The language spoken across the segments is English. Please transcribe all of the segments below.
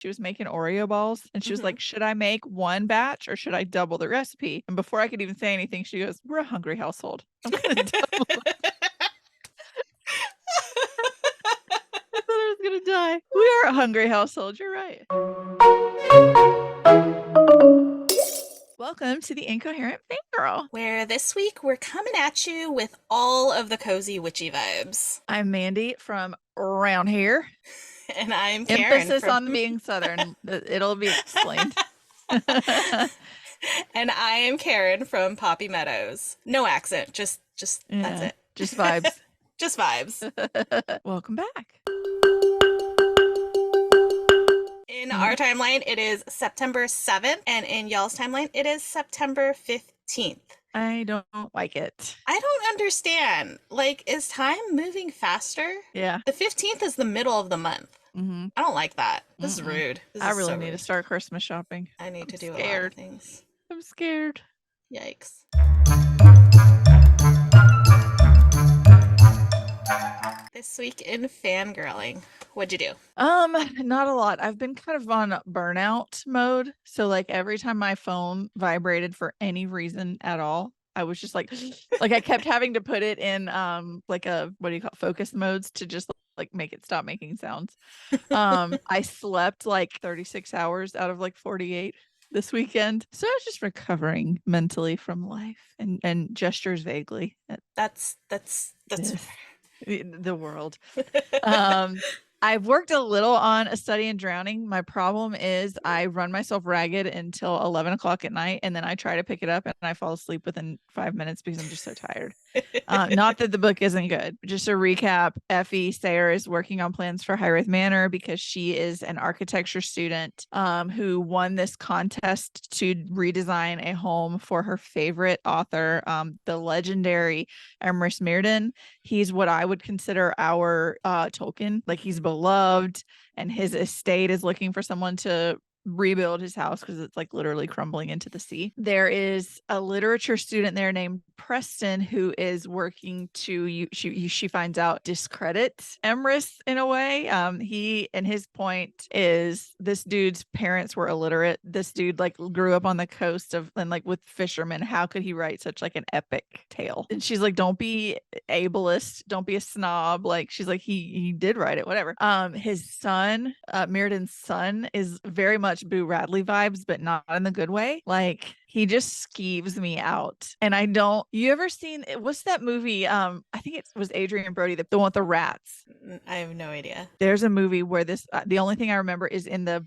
She was making Oreo balls and she was Mhm. like, should I make one batch or should I double the recipe? And before I could even say anything, she goes, we're a hungry household. I'm going to double. I thought I was going to die. We are a hungry household. You're right. Welcome to the Incoherent Fangirl. Where this week we're coming at you with all of the cozy witchy vibes. I'm Mandy from around here. And I'm Karin Emphasis from on being Southern. It'll be explained. and I am Karin from Poppy Meadows. No accent, just that's Yeah, it. just vibes. Just vibes. Welcome back. In our timeline, it is September 7th, and in y'all's timeline, it is September 15th. I don't like it. I don't understand. Like, is time moving faster? Yeah. The 15th is the middle of the month. Mm-hmm. I don't like that. This is Mm-mm. rude. This I is really so need to rude. start Christmas shopping. I need I'm to do a lot of scared. things. I'm scared. Yikes. This week in fangirling, what'd you do? Not a lot. I've been kind of on burnout mode. So like every time my phone vibrated for any reason at all, I was just like I kept having to put it in like a what do you call it, focus modes to just like make it stop making sounds. I slept like 36 hours out of like 48 this weekend. So I was just recovering mentally from life and gestures vaguely at That's this the world. Um, I've worked a little on A Study in Drowning. My problem is I run myself ragged until 11 o'clock at night, and then I try to pick it up and I fall asleep within 5 minutes because I'm just so tired. Not that the book isn't good. Just a recap, Effie Sayre is working on plans for High Manor because she is an architecture student who won this contest to redesign a home for her favorite author, the legendary Emrys Mirden. He's what I would consider our Tolkien. Like he's beloved and his estate is looking for someone to rebuild his house because it's like literally crumbling into the sea. There is a literature student there named Preston who is working to she finds out discredit Emrys in a way. He and his point is this dude's parents were illiterate. This dude like grew up on the coast of and like with fishermen. How could he write such like an epic tale? And she's like, don't be ableist, don't be a snob. Like she's like, he did write it, whatever. His son, Mirrodin's son, is very much Boo Radley vibes, but not in the good way. Like he just skeeves me out. And I don't, you ever seen, what's that movie? I think it was Adrian Brody, the one with the rats. I have no idea. There's a movie where this, the only thing I remember is in the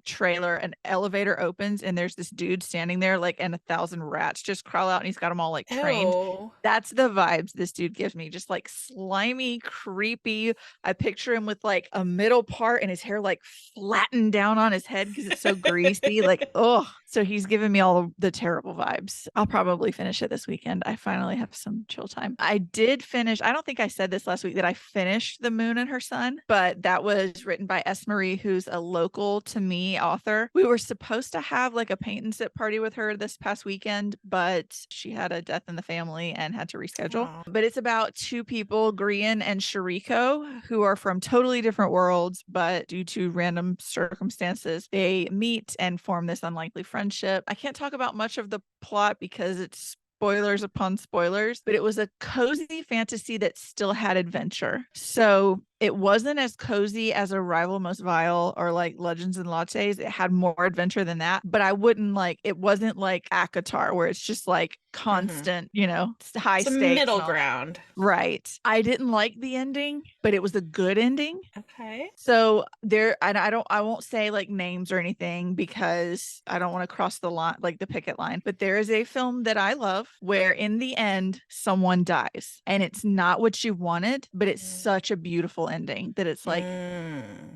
trailer, an elevator opens and there's this dude standing there like, and 1,000 rats just crawl out and he's got them all like trained. Oh. That's the vibes this dude gives me, just like slimy, creepy. I picture him with like a middle part and his hair like flattened down on his head because it's so greasy. Like, oh, so he's giving me all the terrible vibes. I'll probably finish it this weekend. I finally have some chill time. I did finish, I don't think I said this last week that I finished The Moon and Her Son, but that was written by S. Marie, who's a local to me author. We were supposed to have like a paint and sip party with her this past weekend, but she had a death in the family and had to reschedule. Oh. But it's about two people, Grian and Shariko, who are from totally different worlds, but due to random circumstances, they meet and form this unlikely friendship. I can't talk about much of the plot because it's spoilers upon spoilers, but it was a cozy fantasy that still had adventure. So it wasn't as cozy as a Rival Most Vile or like Legends and Lattes. It had more adventure than that, but I wouldn't like, it wasn't like Akatar where it's just like constant, you know, high It's a stakes. middle ground. Right. I didn't like the ending, but it was a good ending. Okay. So there, and I won't say like names or anything because I don't want to cross the line, like the picket line, but there is a film that I love where in the end, someone dies and it's not what you wanted, but it's such a beautiful ending that it's like,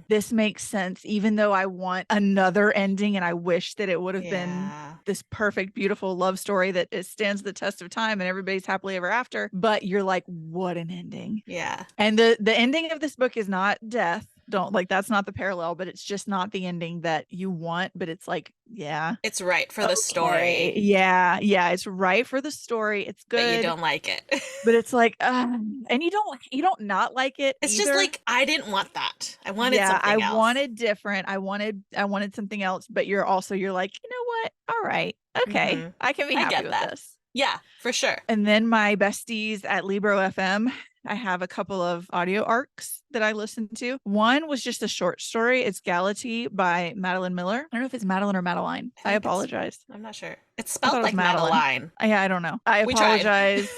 this makes sense, even though I want another ending and I wish that it would have been this perfect, beautiful love story that it stands the test of time and everybody's happily ever after. But you're like, what an ending. Yeah. And the ending of this book is not death. don't like, that's not the parallel, but it's just not the ending that you want. But it's like, yeah, It's right for the okay, story, yeah, yeah, it's right for the story. It's but you good, don't like it. but it's like, and you don't not like it It's just either. like I didn't want that. I wanted Yeah, I something else. wanted different. I wanted something else, but you're like, you know what? All right. Okay. Hmm. I can be I happy get with that. this. Yeah, for sure. And then my besties at Libro FM, I have a couple of audio arcs that I listen to. One was just a short story. It's Galatea by Madeline Miller. I don't know if it's Madeline or Madeline. I I think it's, apologize. I'm not sure. It's I thought spelled it was like Madeline. Madeline. Yeah, I don't know. I We tried. apologize,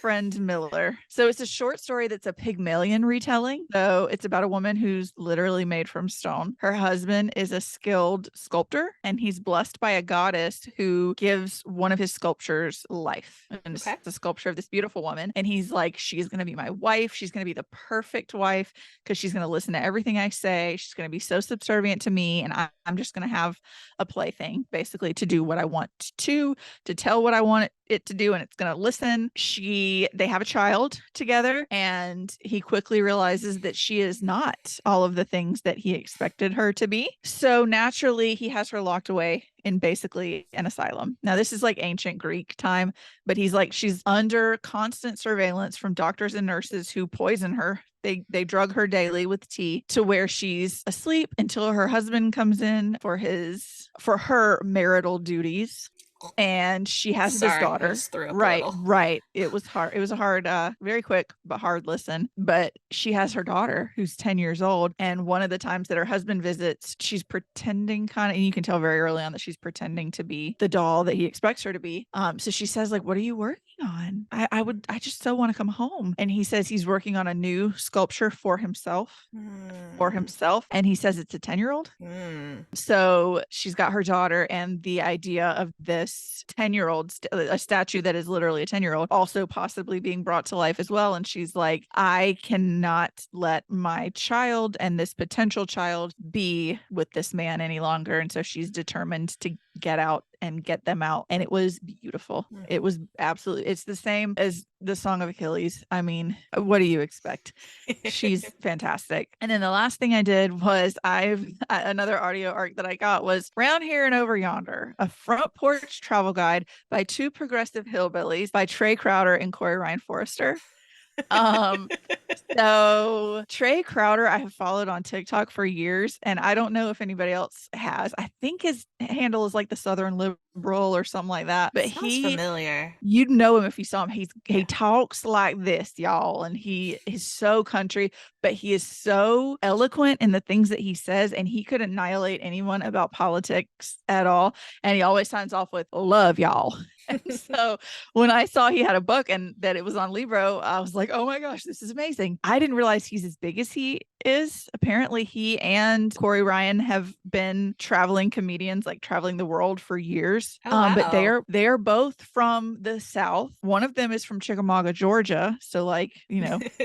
friend Miller. So it's a short story that's a Pygmalion retelling. So it's about a woman who's literally made from stone. Her husband is a skilled sculptor, and he's blessed by a goddess who gives one of his sculptures life. And it's Okay. the sculpture of this beautiful woman. And he's like, she's going to be my wife. She's going to be the perfect wife because she's going to listen to everything I say. She's going to be so subservient to me. And I'm just going to have a plaything basically to do what I want to tell what I want it to do, and it's going to listen. They have a child together, and he quickly realizes that she is not all of the things that he expected her to be. So naturally, he has her locked away in basically an asylum. Now, this is like ancient Greek time, but he's like, she's under constant surveillance from doctors and nurses who poison her. They drug her daily with tea to where she's asleep until her husband comes in for her marital duties, and she has this Sorry, I daughter. just threw up a Right, little. right. It was hard. It was a hard, very quick but hard listen. But she has her daughter who's 10 years old. And one of the times that her husband visits, she's pretending kind of, and you can tell very early on that she's pretending to be the doll that he expects her to be. So she says, like, what are you working on? I just so want to come home. And he says he's working on a new sculpture for himself. And he says it's a 10-year-old. So she's got her daughter, and the idea of this 10-year-old, a statue that is literally a 10-year-old, also possibly being brought to life as well. And she's like, I cannot let my child and this potential child be with this man any longer. And so she's determined to get out and get them out. And it was beautiful. It was absolutely, it's the same as the Song of Achilles. I mean, what do you expect? She's fantastic. And then the last thing I did was another audio arc that I got was Round Here and Over Yonder, a front porch travel guide by two progressive hillbillies by Trey Crowder and Corey Ryan Forrester. So Trey Crowder, I have followed on TikTok for years, and I don't know if anybody else has. I think his handle is like the Southern Liberal or something like that. But Sounds familiar. you'd know him if you saw him. He talks like this, y'all, and he is so country, but he is so eloquent in the things that he says, and he could annihilate anyone about politics at all. And he always signs off with "love, y'all." And so when I saw he had a book and that it was on Libro, I was like, oh my gosh, this is amazing. I didn't realize he's as big as he is. Apparently, he and Corey Ryan have been traveling comedians, like traveling the world for years. Oh, wow. But they are both from the South. One of them is from Chickamauga, Georgia. So like,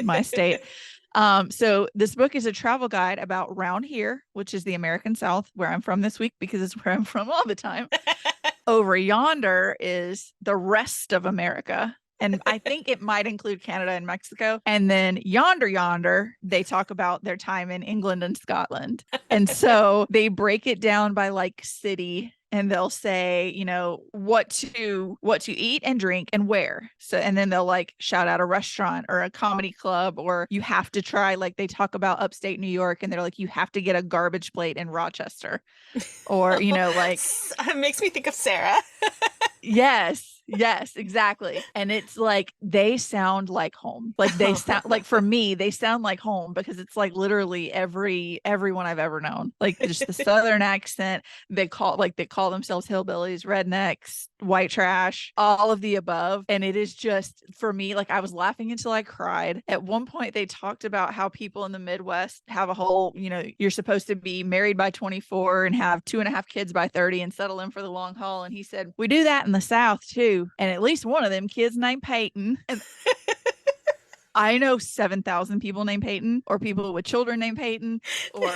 my state. So this book is a travel guide about Round Here, which is the American South, where I'm from this week because it's where I'm from all the time. Over Yonder is the rest of America. And I think it might include Canada and Mexico. And then yonder, they talk about their time in England and Scotland. And so they break it down by like city, and they'll say, what to eat and drink and where. So, and then they'll like shout out a restaurant or a comedy club, or you have to try, like they talk about upstate New York, and they're like, you have to get a garbage plate in Rochester, or, like, it makes me think of Sarah. Yes, exactly. And it's like they sound like home. Like they sound like, for me, they sound like home because it's like literally everyone I've ever known. Like just the Southern accent. They call themselves hillbillies, rednecks, white trash, all of the above. And it is just, for me, like I was laughing until I cried. At one point they talked about how people in the Midwest have a whole, you're supposed to be married by 24 and have 2.5 kids by 30 and settle in for the long haul. And he said, we do that in the South too. And at least one of them kids named Peyton. And I know 7,000 people named Peyton, or people with children named Peyton, or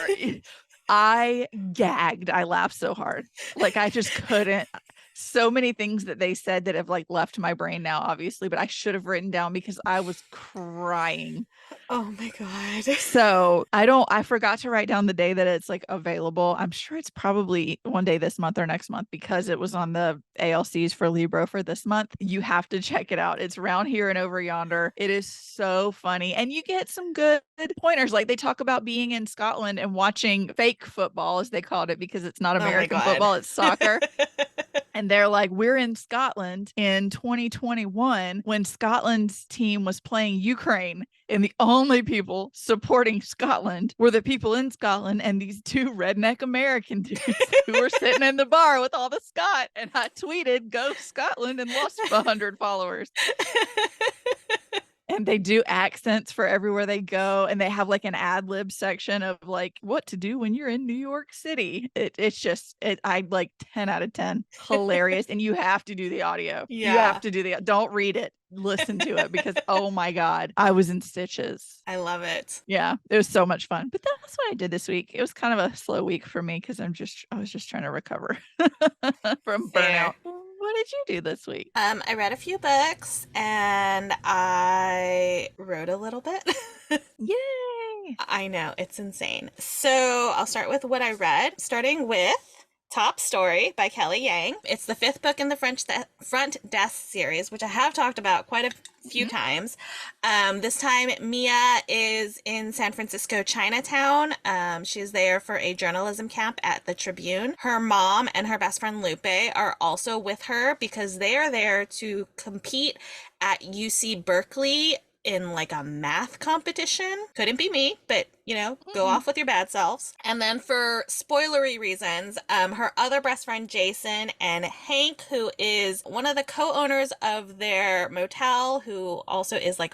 I gagged. I laughed so hard. Like I just couldn't. so many things that they said that have like left my brain now, obviously, but I should have written down because I was crying. Oh my God. So I forgot to write down the day that it's like available. I'm sure it's probably one day this month or next month because it was on the ALCs for Libro for this month. You have to check it out. It's around here and over yonder. It is so funny. And you get some good pointers. Like they talk about being in Scotland and watching fake football, as they called it, because it's not Oh my American God. football, it's soccer. And they're like, we're in Scotland in 2021 when Scotland's team was playing Ukraine. And the only people supporting Scotland were the people in Scotland and these two redneck American dudes who were sitting in the bar with all the Scot. And I tweeted, go Scotland, and lost 100 followers. And they do accents for everywhere they go. And they have like an ad lib section of like what to do when you're in New York City. It's just, I like 10 out of 10. Hilarious. And you have to do the audio. You have Yeah. to do don't read it, listen to it because oh my God, I was in stitches. I love it. Yeah, it was so much fun. But that's what I did this week. It was kind of a slow week for me because I was just trying to recover from burnout. Fair. What did you do this week? I read a few books and I wrote a little bit. Yay! I know, it's insane. So I'll start with what I read, starting with Top Story by Kelly Yang. It's the fifth book in the Front Desk series, which I have talked about quite a few times. This time, Mia is in San Francisco, Chinatown. She's there for a journalism camp at the Tribune. Her mom and her best friend Lupe are also with her because they are there to compete at UC Berkeley in like a math competition. Couldn't be me, but you know, go off with your bad selves. And then for spoilery reasons, her other best friend Jason and Hank, who is one of the co-owners of their motel, who also is like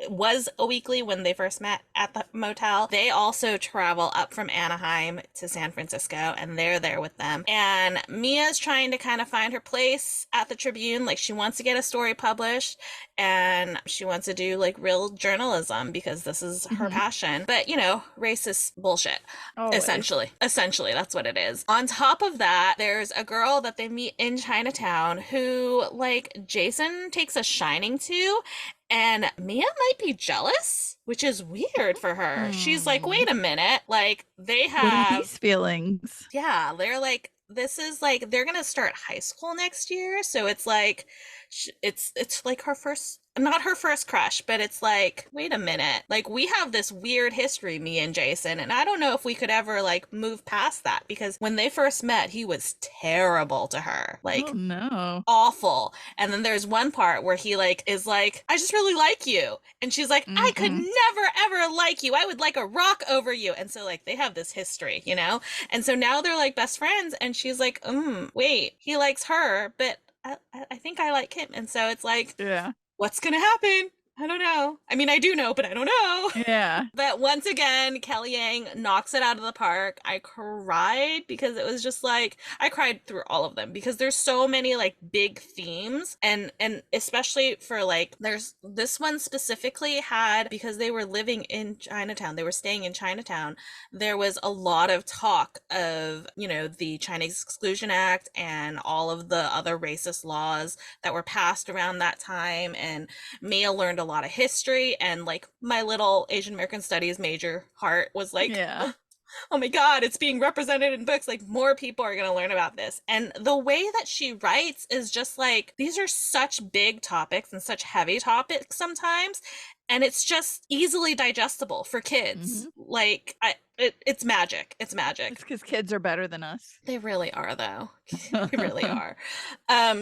was a weekly when they first met at the motel. They also travel up from Anaheim to San Francisco and they're there with them. And Mia's trying to kind of find her place at the Tribune. Like she wants to get a story published and she wants to do like real journalism because this is her passion. But you know, racist bullshit. Always. Essentially, that's what it is. On top of that, there's a girl that they meet in Chinatown who like Jason takes a shining to. And Mia might be jealous, which is weird for her. She's like, wait a minute. Like, they What are have. these feelings? Yeah, they're like, this is like, they're going to start high school next year. So it's like, it's like her first. Not her first crush, but it's like, wait a minute. Like, we have this weird history, me and Jason, and I don't know if we could ever, like, move past that because when they first met, he was terrible to her. Like, oh no. Awful. And then there's one part where he like is like, I just really like you. And she's like, I could never ever like you. I would like a rock over you. And so like they have this history, you know? And so now they're like best friends and she's like, wait, he likes her, but I think I like him. And so it's like, yeah, what's gonna happen? I don't know. I mean, I do know, but I don't know. Yeah. But once again, Kelly Yang knocks it out of the park. I cried because it was just like, I cried through all of them because there's so many like big themes and especially for like, there's this one specifically had, because they were living in Chinatown, they were staying in Chinatown, there was a lot of talk of, you know, the Chinese Exclusion Act and all of the other racist laws that were passed around that time. And Mia learned a lot of history, and like my little Asian American studies major heart was like, Yeah. oh my god, it's being represented in books, like more people are going to learn about this. And the way that she writes is just like, these are such big topics and such heavy topics sometimes, and it's just easily digestible for kids. Like it's magic. It's magic. It's because kids are better than us. They really are, though. They really are.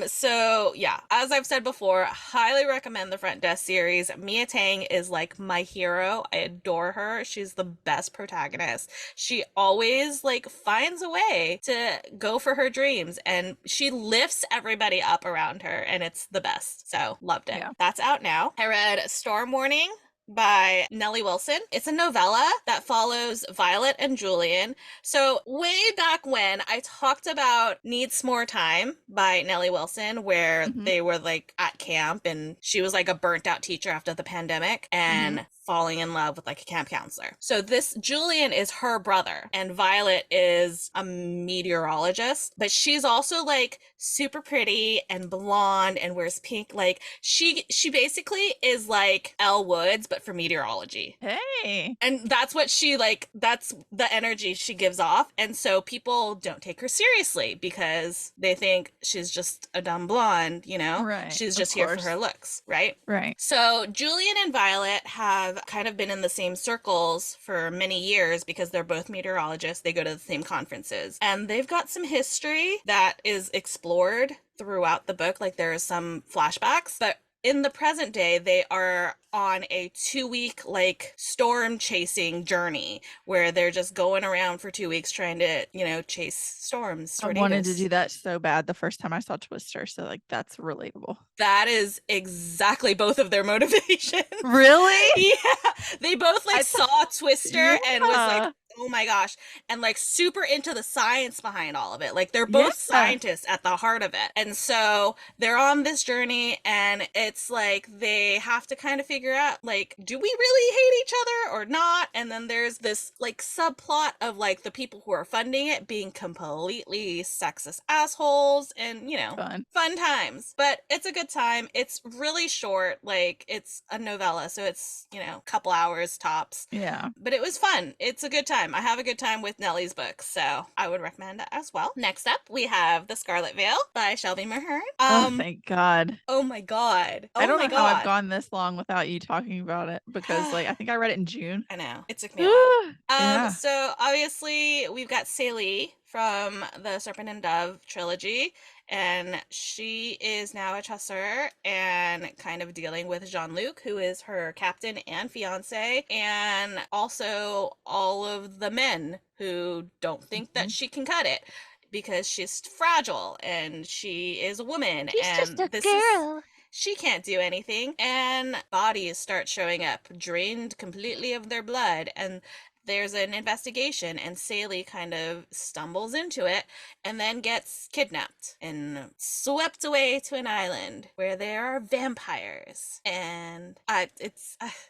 So yeah, as I've said before, highly recommend the Front Desk series. Mia Tang is like my hero. I adore her. She's the best protagonist. She always like finds a way to go for her dreams, and she lifts everybody up around her, and it's the best. So loved it. Yeah. That's out now. I read Storm Warning by Nellie Wilson. It's a novella that follows Violet and Julian. So, way back when I talked about Needs More Time by Nellie Wilson, where Mm-hmm. they were like at camp and she was like a burnt out teacher after the pandemic Mm-hmm. and falling in love with like a camp counselor. So, this Julian is her brother, and Violet is a meteorologist, but she's also like super pretty and blonde and wears pink. Like, she basically is like Elle Woods, but for meteorology. Hey. And that's what she like, that's the energy she gives off. And so people don't take her seriously because they think she's just a dumb blonde, you know? Right. She's Of just here for course. her looks, right? Right. So Julian and Violet have kind of been in the same circles for many years because they're both meteorologists. They go to the same conferences. And they've got some history that is explored throughout the book. Like there are some flashbacks, but in the present day, they are on a 2-week like storm chasing journey where they're just going around for 2 weeks trying to, you know, chase storms, I wanted to tornadoes. do that so bad the first time I saw Twister. So like that's relatable. That is exactly both of their motivations. Really? Yeah. They both like saw Twister and was like, Yeah. oh my gosh, and like super into the science behind all of it. Like they're Yeah. both scientists at the heart of it. And so they're on this journey and it's like they have to kind of figure out like, do we really hate each other or not? And then there's this like subplot of like the people who are funding it being completely sexist assholes and, you know, fun times. But it's a good time. It's really short. Like it's a novella, so it's, you know, a couple hours tops. Yeah. But it was fun. It's a good time. I have a good time with Nellie's books, so I would recommend it as well. Next up, we have The Scarlet Veil by Shelby Mahern. Oh, thank God. Oh my God. I don't my know how I've God. gone this long without you talking about it because like I think I read it in June. I know. It took me a while. Yeah. So obviously we've got Celie from the Serpent and Dove trilogy, and she is now a Chasser and kind of dealing with Jean-Luc, who is her captain and fiance, and also all of the men who don't think that she can cut it because she's fragile and she is a woman. She's and just a this girl. she can't do anything, and bodies start showing up, drained completely of their blood, and there's an investigation, and Celie kind of stumbles into it and then gets kidnapped and swept away to an island where there are vampires. And I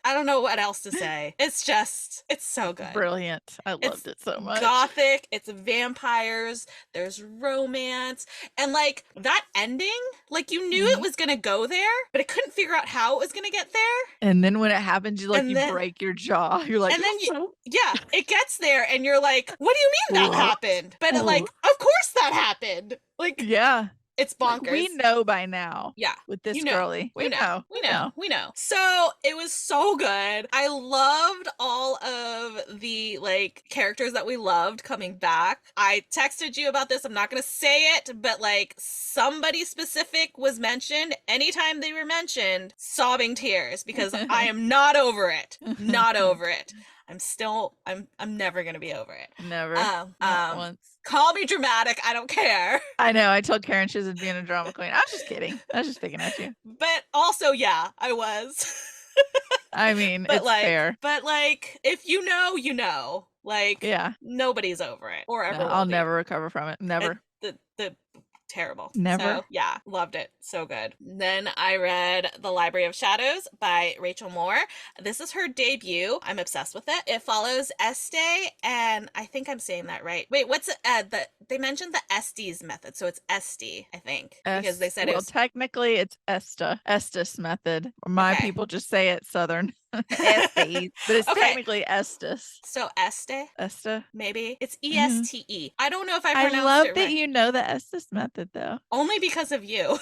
don't know what else to say. It's so good. Brilliant. I loved it so much. Gothic, it's vampires, there's romance, and like that ending, like you knew it was gonna go there, but it couldn't figure out how it was gonna get there. And then when it happens, you like break your jaw. You're like, and then yeah, it gets there, and you're like, what do you mean that happened? But it, like, of course that happened. Like, yeah. It's bonkers. Like, we know by now. Yeah. With this girly. We know. So it was so good. I loved all of the like characters that we loved coming back. I texted you about this. I'm not going to say it, but like somebody specific was mentioned. Anytime they were mentioned, sobbing tears because I am not over it. Not over it. I'm never going to be over it. Never. Not once. Call me dramatic. I don't care. I know. I told Karin she was being a drama queen. I was just kidding. I was just picking at you. But also, yeah, I was. I mean, it's like, fair. But like, if you know, you know. Like, yeah, nobody's over it or ever. No, I'll never recover from it. Never. The terrible. Never. So, yeah, loved it. So good. Then I read The Library of Shadows by Rachel Moore. This is her debut. I'm obsessed with it. It follows Este, and I think I'm saying that right. Wait, what's they mentioned the Estes method, so it's Este, I think, because they said it was technically it's Estes method. My people just say it Southern. Estes, but it's technically Estes. So Este, maybe it's ESTE. I don't know if I pronounced it right. I love that you know the Estes method though. Only because of you.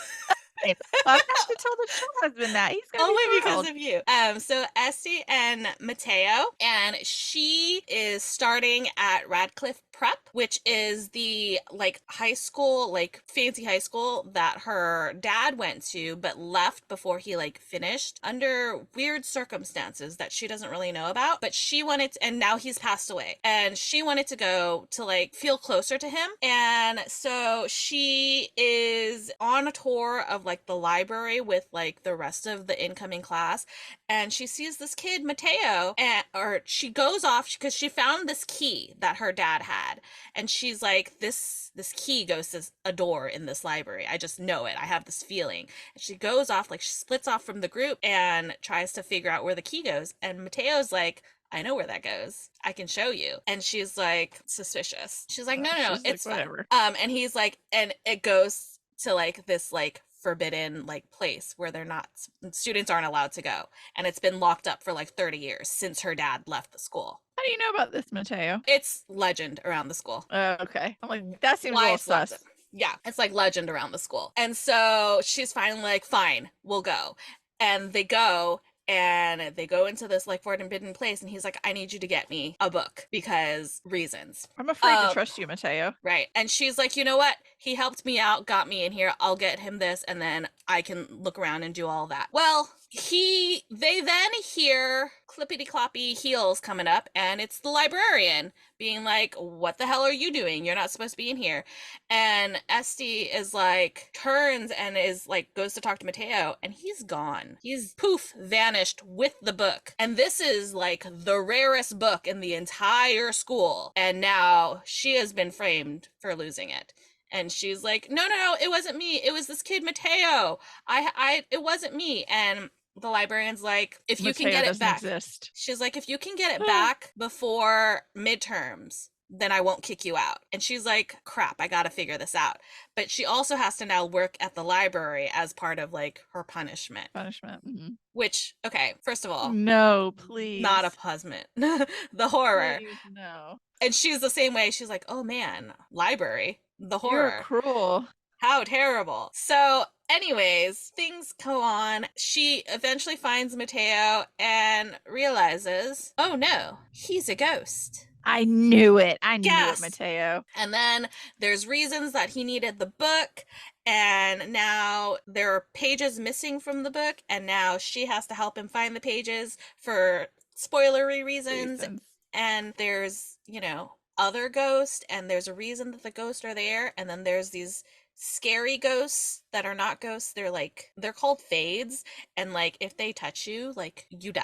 I'm gonna have to tell the husband that he's gonna only be because of you. So Esty and Mateo, and she is starting at Radcliffe Prep, which is the like high school, like fancy high school that her dad went to, but left before he like finished under weird circumstances that she doesn't really know about. But she wanted to, and now he's passed away, and she wanted to go to like feel closer to him, and so she is on a tour of like the library with like the rest of the incoming class, and she sees this kid Mateo, and or she goes off because she found this key that her dad had, and she's like, this key goes to a door in this library. I just know it. I have this feeling. And she goes off, like she splits off from the group and tries to figure out where the key goes. And Mateo's like, I know where that goes. I can show you. And she's like suspicious. She's like, no, no, no, She's like, it's fine. whatever. And he's like, and it goes to like this like forbidden like place where they're not, students aren't allowed to go, and it's been locked up for like 30 years since her dad left the school. How do you know about this, Mateo? It's legend around the school. Okay. I'm like, that seems a Why little it's sus. legend. Yeah, it's like legend around the school. And so she's finally like, fine, we'll go. And they go, and they go into this like forbidden place, and he's like, I need you to get me a book because reasons. I'm afraid to trust you, Mateo. Right. And she's like, you know what? He helped me out, got me in here. I'll get him this, and then I can look around and do all that. Well, they then hear clippity cloppy heels coming up, and it's the librarian being like, what the hell are you doing? You're not supposed to be in here. And Esty is like, turns and is like, goes to talk to Mateo, and he's gone. He's poof, vanished with the book. And this is like the rarest book in the entire school. And now she has been framed for losing it. And she's like, no, no, no, it wasn't me. It was this kid, Mateo. It wasn't me. And the librarian's like, if you Mateo can get it doesn't back. exist. She's like, if you can get it back before midterms, then I won't kick you out. And she's like, crap, I gotta figure this out. But she also has to now work at the library as part of like her punishment. Punishment. Which, okay, first of all, No, please. not a punishment. The horror. Please, no. And she's the same way. She's like, oh man, library, the horror. You're cruel. How terrible. So, anyways, things go on. She eventually finds Mateo and realizes, oh no, he's a ghost. I knew it. I knew Yes. it, Mateo. And then there's reasons that he needed the book, and now there are pages missing from the book, and now she has to help him find the pages for spoilery reasons. And there's, other ghosts, and there's a reason that the ghosts are there, and then there's these scary ghosts that are not ghosts. They're called fades, and like if they touch you, like you die.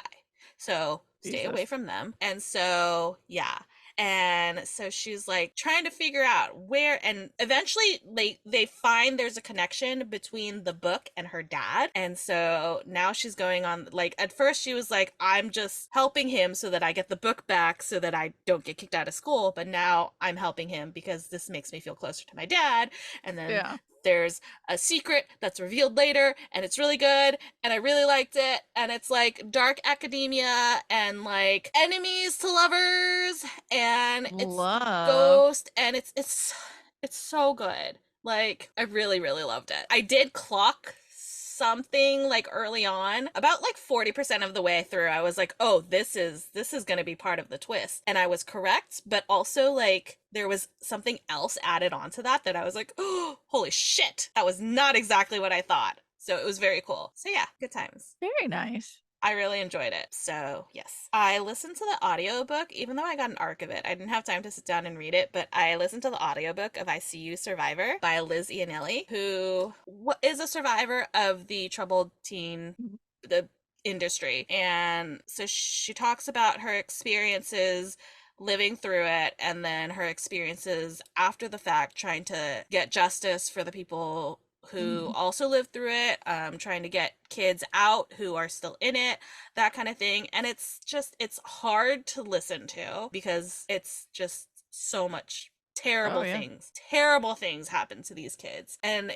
So stay away from them. And so, yeah. And so she's like trying to figure out where, and eventually they find there's a connection between the book and her dad. And so now she's going on, like, at first she was like, I'm just helping him so that I get the book back so that I don't get kicked out of school. But now I'm helping him because this makes me feel closer to my dad. And then there's a secret that's revealed later, and it's really good, and I really liked it, and it's like dark academia and like enemies to lovers, and it's ghost, and it's so good. Like, I really, really loved it. I did clock something like early on, about like 40% of the way through, I was like, oh, this is gonna be part of the twist. And I was correct, but also like there was something else added onto that I was like, oh, holy shit, that was not exactly what I thought. So it was very cool. So yeah, good times. Very nice. I really enjoyed it. So, yes. I listened to the audiobook, even though I got an arc of it. I didn't have time to sit down and read it, but I listened to the audiobook of I See You Survivor by Liz Iannelli, who is a survivor of the troubled teen the industry. And so she talks about her experiences living through it, and then her experiences after the fact trying to get justice for the people who also lived through it, trying to get kids out who are still in it, that kind of thing. And it's hard to listen to because it's just so much terrible things happen to these kids. And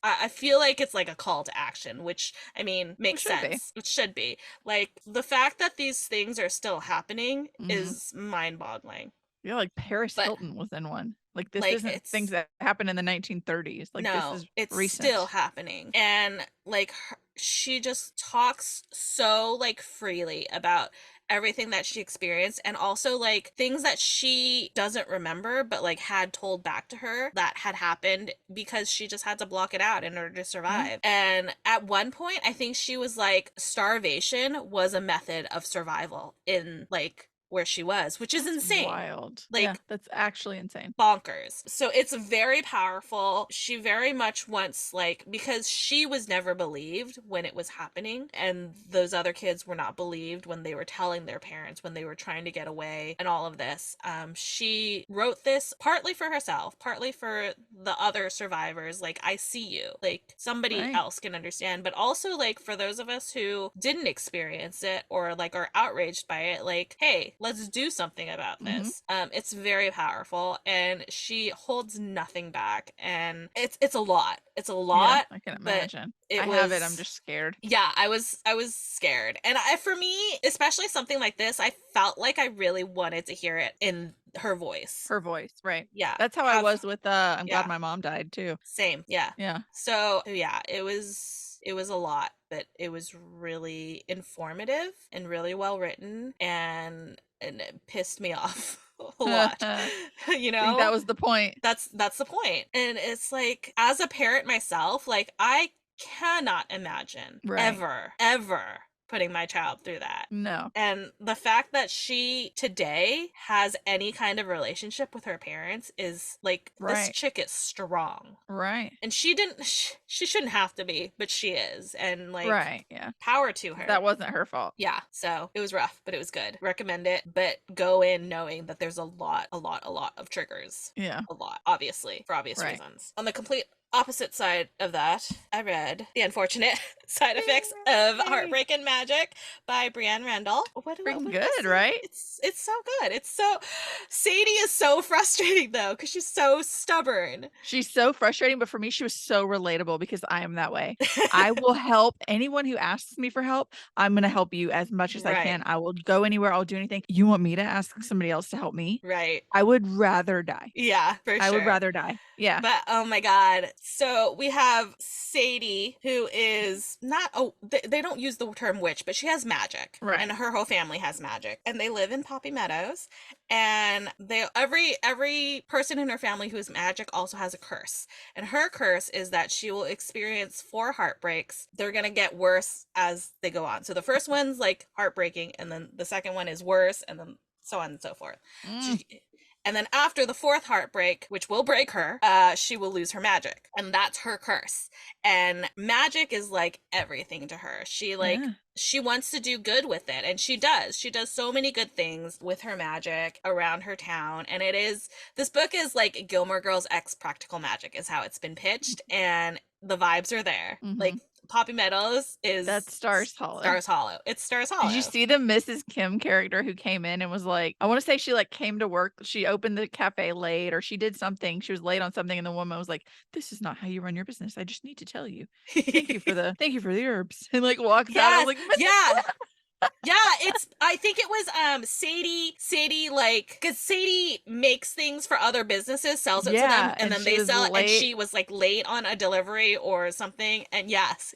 I feel like it's like a call to action, which, I mean, makes sense. It should be. Like, the fact that these things are still happening is mind-boggling. Yeah, like Paris Hilton was in one. Like, this isn't things that happened in the 1930s. Like, no, this is it's recent. Still happening. And like she just talks so like freely about everything that she experienced, and also like things that she doesn't remember but like had told back to her that had happened because she just had to block it out in order to survive. And at one point I think she was like, starvation was a method of survival in like where she was, which is That's insane. wild. Yeah, Like, that's actually insane. bonkers. So it's very powerful. She very much wants, like, because she was never believed when it was happening, and those other kids were not believed when they were telling their parents when they were trying to get away and all of this. She wrote this partly for herself, partly for the other survivors. Like, I see you. Like, somebody Right. else can understand, but also, like, for those of us who didn't experience it or, like, are outraged by it, like, hey, let's do something about Mm-hmm. this. It's very powerful, and she holds nothing back, and it's a lot. It's a Yeah, lot, I can but imagine. it I have it. I'm was, just scared. yeah, I was scared. And for me, especially something like this, I felt like I really wanted to hear it in her voice. Her voice, right. Yeah. That's how I Have was with I'm glad Yeah. my mom died too. Same. Yeah. Yeah. So, yeah, it was a lot, but it was really informative and really well written, and it pissed me off a lot. I You think that know? was the point. That's the point. And it's like, as a parent myself, like, I cannot imagine Right. ever putting my child through that. No. And the fact that she today has any kind of relationship with her parents is like, this Right. chick is strong. Right. And she didn't, she shouldn't have to be, but she is. And, like, Right. Yeah. power to 'Cause her. that wasn't her fault. Yeah, so it was rough, but it was good. Recommend it, but go in knowing that there's a lot of triggers. Yeah. A lot, obviously, for obvious Right. reasons. On the complete opposite side of that, I read The Unfortunate Side Effects of Yay! Heartbreak and Magic by Brienne Randall. Freaking What good, was right? it's so good. It's so, Sadie is so frustrating though, because she's so stubborn. She's so frustrating, but for me, she was so relatable because I am that way. I will help anyone who asks me for help. I'm gonna help you as much as I Right, can. I will go anywhere. I'll do anything. You want me to ask somebody else to help me? right. I would rather die. Yeah, for I would sure. rather die. Yeah. But oh my god. So we have Sadie, who is not, oh, they don't use the term witch, but she has magic. Right. And her whole family has magic. And they live in Poppy Meadows. And every person in her family who has magic also has a curse. And her curse is that she will experience 4 heartbreaks. They're gonna get worse as they go on. So the first one's like heartbreaking, and then the second one is worse, and then so on and so forth. Mm, She, and then after the 4th heartbreak, which will break her, she will lose her magic. And that's her curse. And magic is like everything to her. yeah. She wants to do good with it. And she does. She does so many good things with her magic around her town. And this book is like Gilmore Girls X Practical Magic is how it's been pitched. And the vibes are there. Mhm. Like, Poppy Meadows is That's Stars Hollow. Stars Hollow. It's Stars Did you Hollow. see the Mrs. Kim character who came in and was like, I want to say she like came to work. She opened the cafe late or she did something. She was late on something and the woman was like, "This is not how you run your business. I just need to tell you. Thank you for the herbs." And like walks out. I was Yes, like, "Mrs. yeah. Kim." Yeah, I think it was Sadie, like, because Sadie makes things for other businesses, sells it to them, Yeah, and and then she they was sell it, and late. she was like late on a delivery or something. And yes.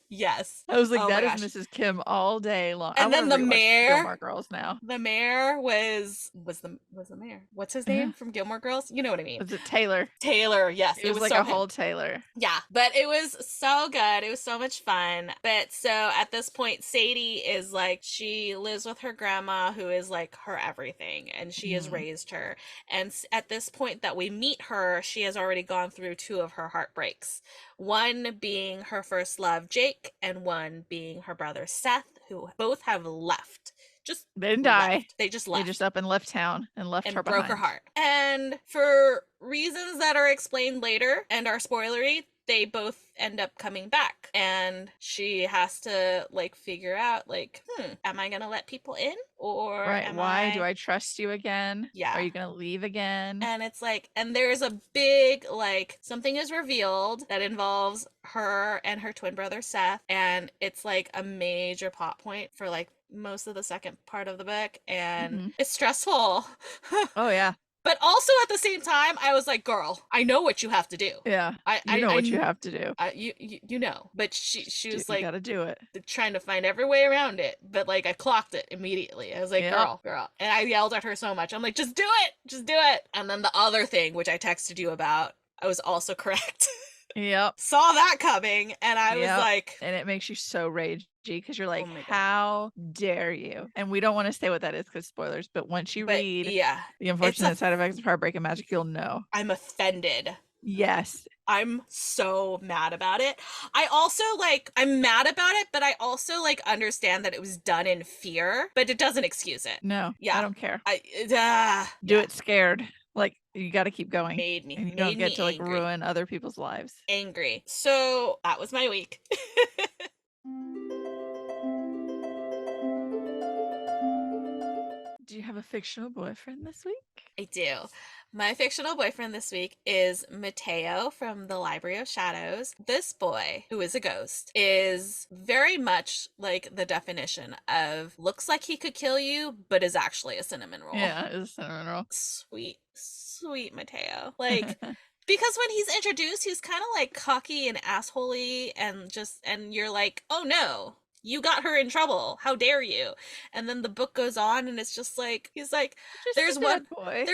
I was like, Oh my that is gosh. Mrs. Kim all day long. I And want then to the rewatch mayor, Gilmore Girls now. the mayor was the mayor. What's his Yeah. name from Gilmore Girls? You know what I mean. Was it Taylor? Taylor, yes, It it was was like so a him. whole Taylor. Yeah, but it was so good. It was so much fun. But so at this point, Sadie is like, she lives with her grandma, who is like her everything, and she has Mhm. raised her. And at this point that we meet her, she has already gone through 2 of her heartbreaks. One being her first love, Jake, and one being her brother, Seth, who both have left. Just They didn't die. left. They just They just left up and left town and left her and broke her behind. heart. And for reasons that are explained later and are spoilery, they both end up coming back. And she has to like figure out, like, am I gonna let people in? Or Right. am Why do I I trust you again? Are Yeah. you gonna leave again? And it's like, and there's a big, like, something is revealed that involves her and her twin brother Seth, and it's like a major plot point for like most of the second part of the book, and Mhm. it's stressful. Oh yeah. But also at the same time, I was like, "Girl, I know what you have to do. Yeah. You know what you have to do. You know." But she was You like gotta do it. trying to find every way around it. But like, I clocked it immediately. I was like, Yep. girl," and I yelled at her so much. I'm like, "Just do it, just do it." And then the other thing, which I texted you about, I was also correct. Yep. Saw that coming, and I was Yep. like, And it makes you so rage because you're like, Oh my God. how dare you? And we don't want to say what that is because spoilers, but once you But read yeah, The Unfortunate Side Effects of Heartbreak and Magic, you'll know. I'm offended. Yes. I'm so mad about it. I also I'm mad about it, but I also understand that it was done in fear, but it doesn't excuse it. No, Yeah. I don't care. Do Yeah. it scared. Like, you got to keep going. Made And you me don't get to like angry. ruin other people's lives. Angry. So that was my week. Do you have a fictional boyfriend this week? I do. My fictional boyfriend this week is Mateo from the Library of Shadows. This boy, who is a ghost, is very much like the definition of looks like he could kill you, but is actually a cinnamon roll. Yeah, it's a cinnamon roll. Sweet, sweet Mateo. Like, because when he's introduced, he's kind of like cocky and assholey and you're like, oh no, you got her in trouble. How dare you? And then the book goes on and it's just like, he's like, Just there's a one good boy.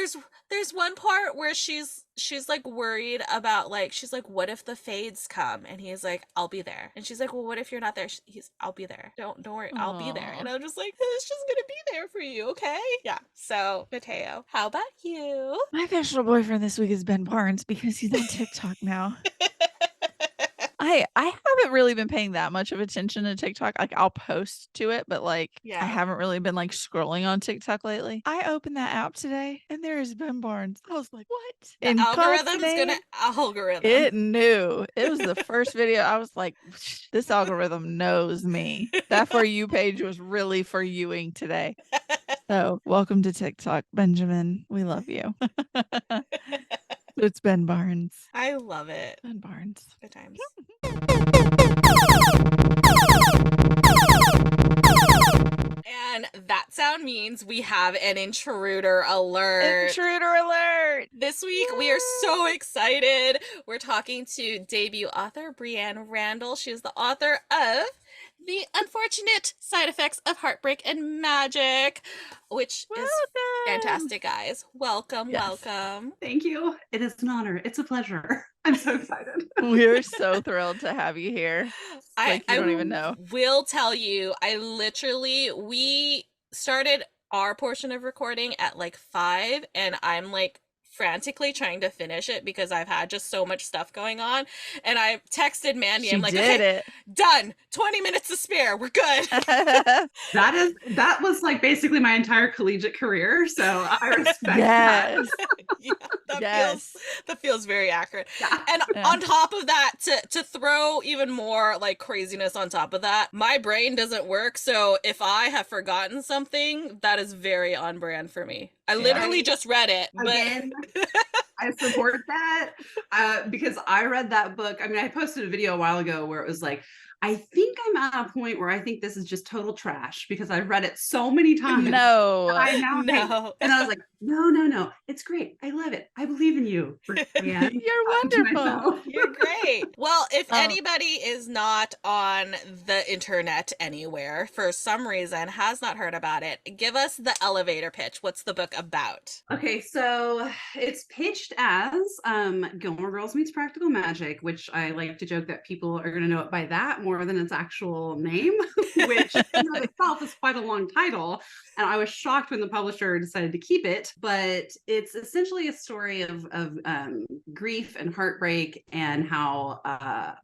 there's one part where she's like worried about she's like, what if the fades come? And he's like, I'll be there. And she's like, well, what if you're not there? I'll be there. Don't worry, I'll be there. And I'm just like, it's just gonna be there for you, okay? Yeah. So Mateo, how about you? My fictional boyfriend this week is Ben Barnes because he's on TikTok now. I haven't really been paying that much of attention to TikTok. Like, I'll post to it, but I haven't really been scrolling on TikTok lately. I opened that app today and there is Ben Barnes. I was like, what? The algorithm's gonna algorithm. It knew. It was the first video. I was like, this algorithm knows me. That For You page was really for youing today. So welcome to TikTok, Benjamin. We love you. It's Ben Barnes. I love it. Ben Barnes. Good times. And that sound means we have an intruder alert. Intruder alert! This week we are so excited. We're talking to debut author Brianne Randall. She is the author of The Unfortunate Side Effects of Heartbreak and Magic, which is fantastic, guys. Welcome, welcome. Thank you. It is an honor. It's a pleasure. I'm so excited. We're so thrilled to have you here. I don't even know. Will tell you, we started our portion of recording at 5, and I'm frantically trying to finish it because I've had just so much stuff going on. And I texted Mandy. I'm like, okay, done. 20 minutes to spare. We're good. That was basically my entire collegiate career. So I respect that. Yeah, that feels very accurate. Yeah. And on top of that, to throw even more craziness on top of that, my brain doesn't work. So if I have forgotten something, that is very on brand for me. I literally just read it. But again, I support that because I read that book. I mean, I posted a video a while ago where it was I think I'm at a point where I think this is just total trash because I've read it so many times. No. And I was like, no. It's great. I love it. I believe in you. Yeah. You're wonderful. You're great. Well, if anybody is not on the internet anywhere, for some reason, has not heard about it, give us the elevator pitch. What's the book about? Okay, so it's pitched as Gilmore Girls meets Practical Magic, which I like to joke that people are going to know it by that more than its actual name, which in of itself is quite a long title. And I was shocked when the publisher decided to keep it, but it's essentially a story of grief and heartbreak and how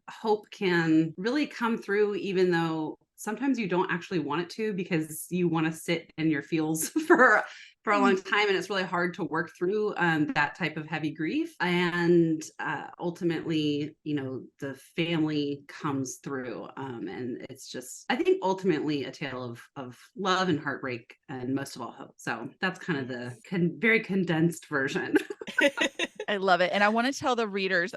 hope can really come through even though sometimes you don't actually want it to because you want to sit in your feels for a long time, and it's really hard to work through that type of heavy grief. And ultimately, the family comes through, and it's just, I think, ultimately a tale of love and heartbreak, and most of all hope. So that's kind of the very condensed version. I love it, and I want to tell the listeners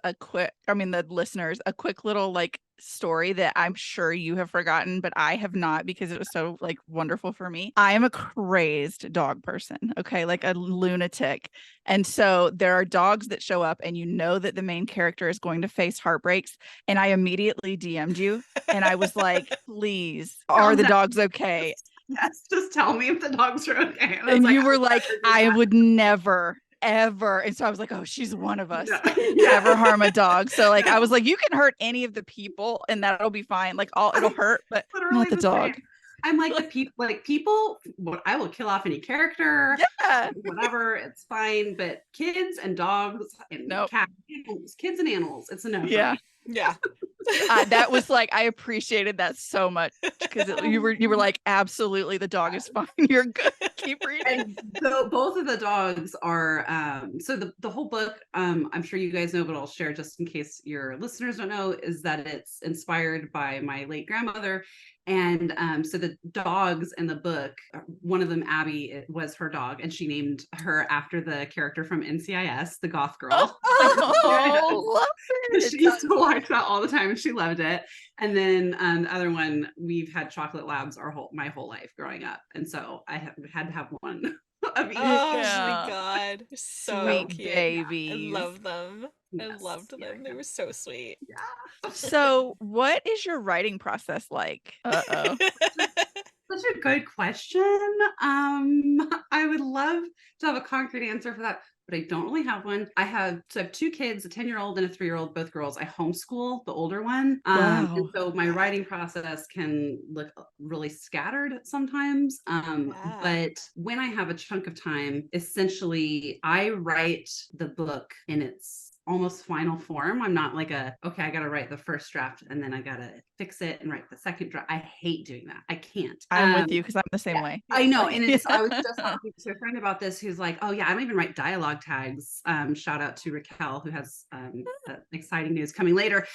a quick little story that I'm sure you have forgotten, but I have not because it was so wonderful for me. I am a crazed dog person, okay, a lunatic. And so there are dogs that show up and that the main character is going to face heartbreaks. And I immediately DM'd you and I was like, please, are the dogs okay? Yes, just tell me if the dogs are okay. And you were like, I would never ever. And so I was like, oh, she's one of us. No. Never harm a dog. So like I was like, you can hurt any of the people and that'll be fine. Like it'll hurt, but Literally not the the dog. same. I'm like people, what I will kill off any character, Yeah. whatever, it's fine. But kids and dogs and Nope. cats, kids and animals, it's a no. Yeah. Yeah. That was like, I appreciated that so much because you were like, absolutely, the dog is fine. You're good. Keep reading. And so both of the dogs are so the whole book, I'm sure you guys know, but I'll share just in case your listeners don't know, is that it's inspired by my late grandmother. And so the dogs in the book, one of them, Abby, it was her dog, and she named her after the character from NCIS, the goth girl. Oh, love it. She used to watch that all the time and she loved it. And then the other one, we've had chocolate labs my whole life growing up. And so I had to have one of each. Oh Yeah. my god. They're so Sweet cute. babies. I love them. I Yes. loved them. Yeah. They were so sweet. Yeah. So what is your writing process like? Uh-oh. Such a good question. I would love to have a concrete answer for that, but I don't really have one. I have two kids, a 10-year-old and a 3-year-old, both girls. I homeschool the older one. Wow. And so my writing process can look really scattered sometimes. Yeah. But when I have a chunk of time, essentially I write the book in its almost final form. I'm not like okay, I got to write the first draft and then I got to fix it and write the second draft. I hate doing that. I can't. I'm with you because I'm the same way. I know. And I was just talking to a friend about this who's like, oh yeah, I don't even write dialogue tags. Shout out to Raquel, who has exciting news coming later.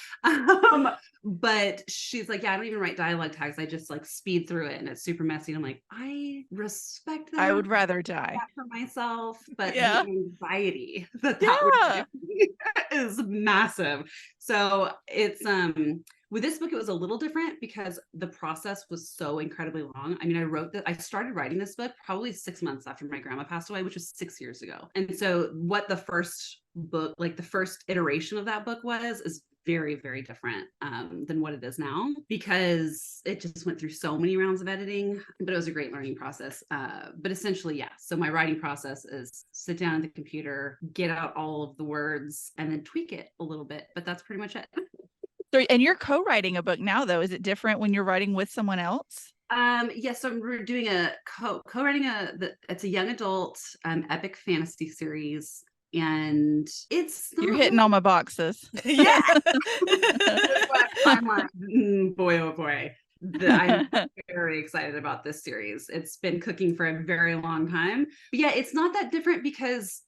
But she's like, yeah, I don't even write dialogue tags. I just like speed through it and it's super messy. And I'm like, I respect that. I would rather die for myself, but Yeah. the anxiety that would give me is massive. So it's with this book, it was a little different because the process was so incredibly long. I mean, I started writing this book probably 6 months after my grandma passed away, which was 6 years ago. And so what the first book, like the first iteration of that book is very, very different than what it is now, because it just went through so many rounds of editing, but it was a great learning process. But essentially, yeah. So my writing process is sit down at the computer, get out all of the words, and then tweak it a little bit. But that's pretty much it. So, and you're co-writing a book now, though. Is it different when you're writing with someone else? Yes, so we're doing a co-writing it's a young adult epic fantasy series, and You're hitting all my boxes. Yeah. I'm like, boy, oh boy. I'm very excited about this series. It's been cooking for a very long time. But yeah, it's not that different because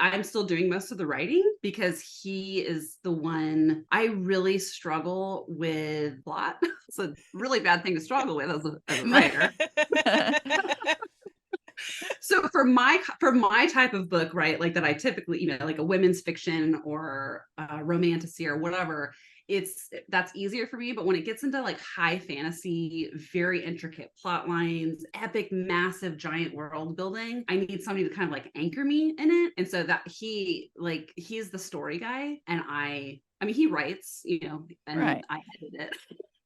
I'm still doing most of the writing because he is the one. I really struggle with plot. It's a really bad thing to struggle with as a writer. So for my type of book, right, like that I typically, like a women's fiction or romantasy or whatever, that's easier for me. But when it gets into like high fantasy, very intricate plot lines, epic, massive, giant world building, I need somebody to kind of like anchor me in it. And so that he's the story guy, and I mean he writes, and right. I edit it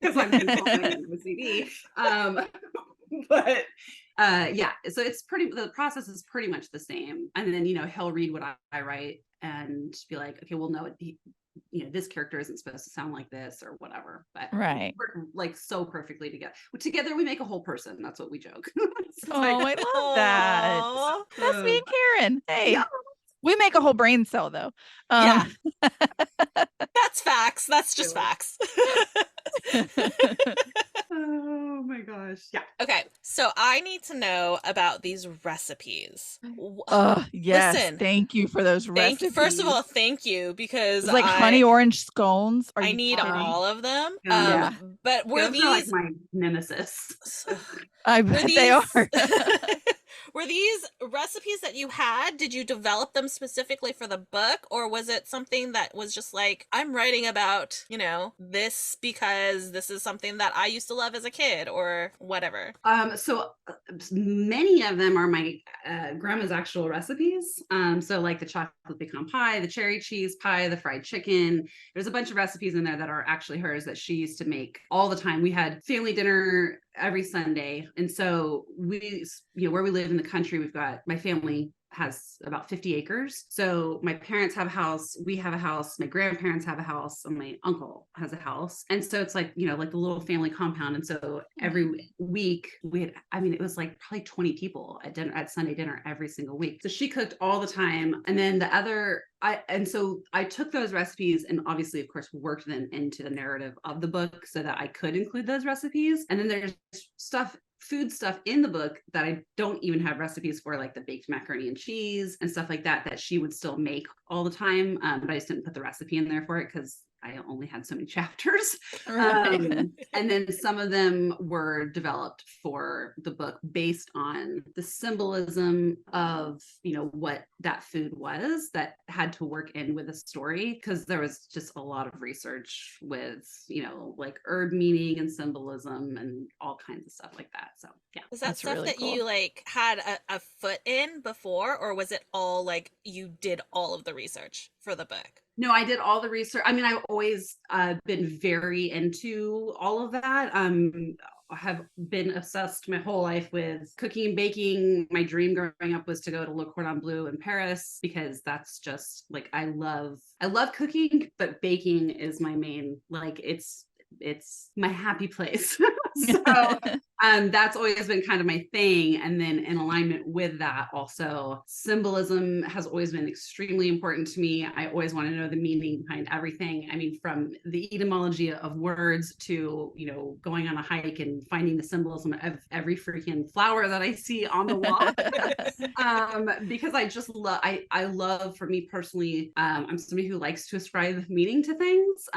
because I'm controlling the CD. But yeah, so the process is pretty much the same. And then he'll read what I write and be like, okay, well, no, this character isn't supposed to sound like this or whatever. But right, we're like so perfectly together we make a whole person. That's what we joke. Oh, I love that. Aw. That's me and Karin. Hey, Yeah. we make a whole brain cell though. Yeah. That's facts. That's just facts. Oh my gosh. Yeah. Okay, so I need to know about these recipes. Yes. Listen, thank you for those recipes. First of all, thank you, because it's like honey orange scones. I need all of them. Yeah. But were Those are like these my nemesis? I bet they are. Were these recipes that you had? Did you develop them specifically for the book, or was it something that was just like, I'm writing about, this because this is something that I used to love as a kid, or whatever? So many of them are my grandma's actual recipes. So like the chocolate pecan pie, the cherry cheese pie, the fried chicken. There's a bunch of recipes in there that are actually hers that she used to make all the time. We had family dinner every Sunday. And so we, where we live in the country, we've got, my family has about 50 acres. So my parents have a house, we have a house, my grandparents have a house, and my uncle has a house. And so it's like, you know, like the little family compound. And so every week we had, I mean, it was like probably 20 people at dinner, at Sunday dinner every single week. So she cooked all the time. And then the other, so I took those recipes and obviously, of course, worked them into the narrative of the book so that I could include those recipes. And then there's food stuff in the book that I don't even have recipes for, like the baked macaroni and cheese and stuff like that, that she would still make all the time. But I just didn't put the recipe in there for it because I only had so many chapters. Right. And then some of them were developed for the book based on the symbolism of, you know, what that food was that had to work in with a story, because there was just a lot of research with, you know, like herb meaning and symbolism and all kinds of stuff like that. So yeah. Was that That's stuff really that cool. you like had a foot in before, or was it all like you did all of the research for the book? No, I did all the research. I mean, I've always been very into all of that. I have been obsessed my whole life with cooking and baking. My dream growing up was to go to Le Cordon Bleu in Paris, because that's just like, I love cooking, but baking is my main, like it's my happy place. So that's always been kind of my thing. And then in alignment with that, also symbolism has always been extremely important to me. I always want to know the meaning behind everything. I mean, from the etymology of words to, you know, going on a hike and finding the symbolism of every freaking flower that I see on the wall. Because I just love, I love, for me personally, I'm somebody who likes to ascribe meaning to things,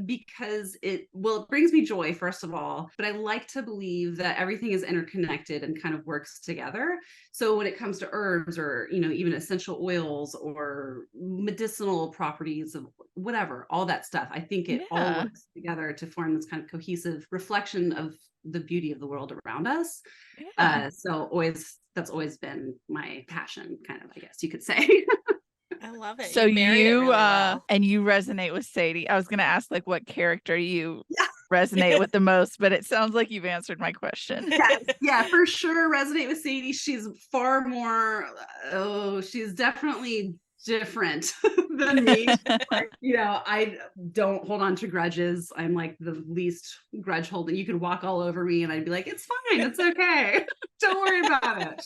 because it brings me joy, first of all, but I like to believe that everything is interconnected and kind of works together. So when it comes to herbs, or, you know, even essential oils or medicinal properties of whatever, all that stuff, I think it all works together to form this kind of cohesive reflection of the beauty of the world around us. So that's always been my passion, kind of, I guess you could say. I love it. So you married it really well. and you resonate with Sadie. I was going to ask like what character you resonate with the most, but it sounds like you've answered my question. Yes, yeah, for sure. Resonate with Sadie. She's far more, she's definitely different than me. Like, you know, I don't hold on to grudges. I'm like the least grudge holding. You could walk all over me and I'd be like, it's fine, it's okay. Don't worry about it.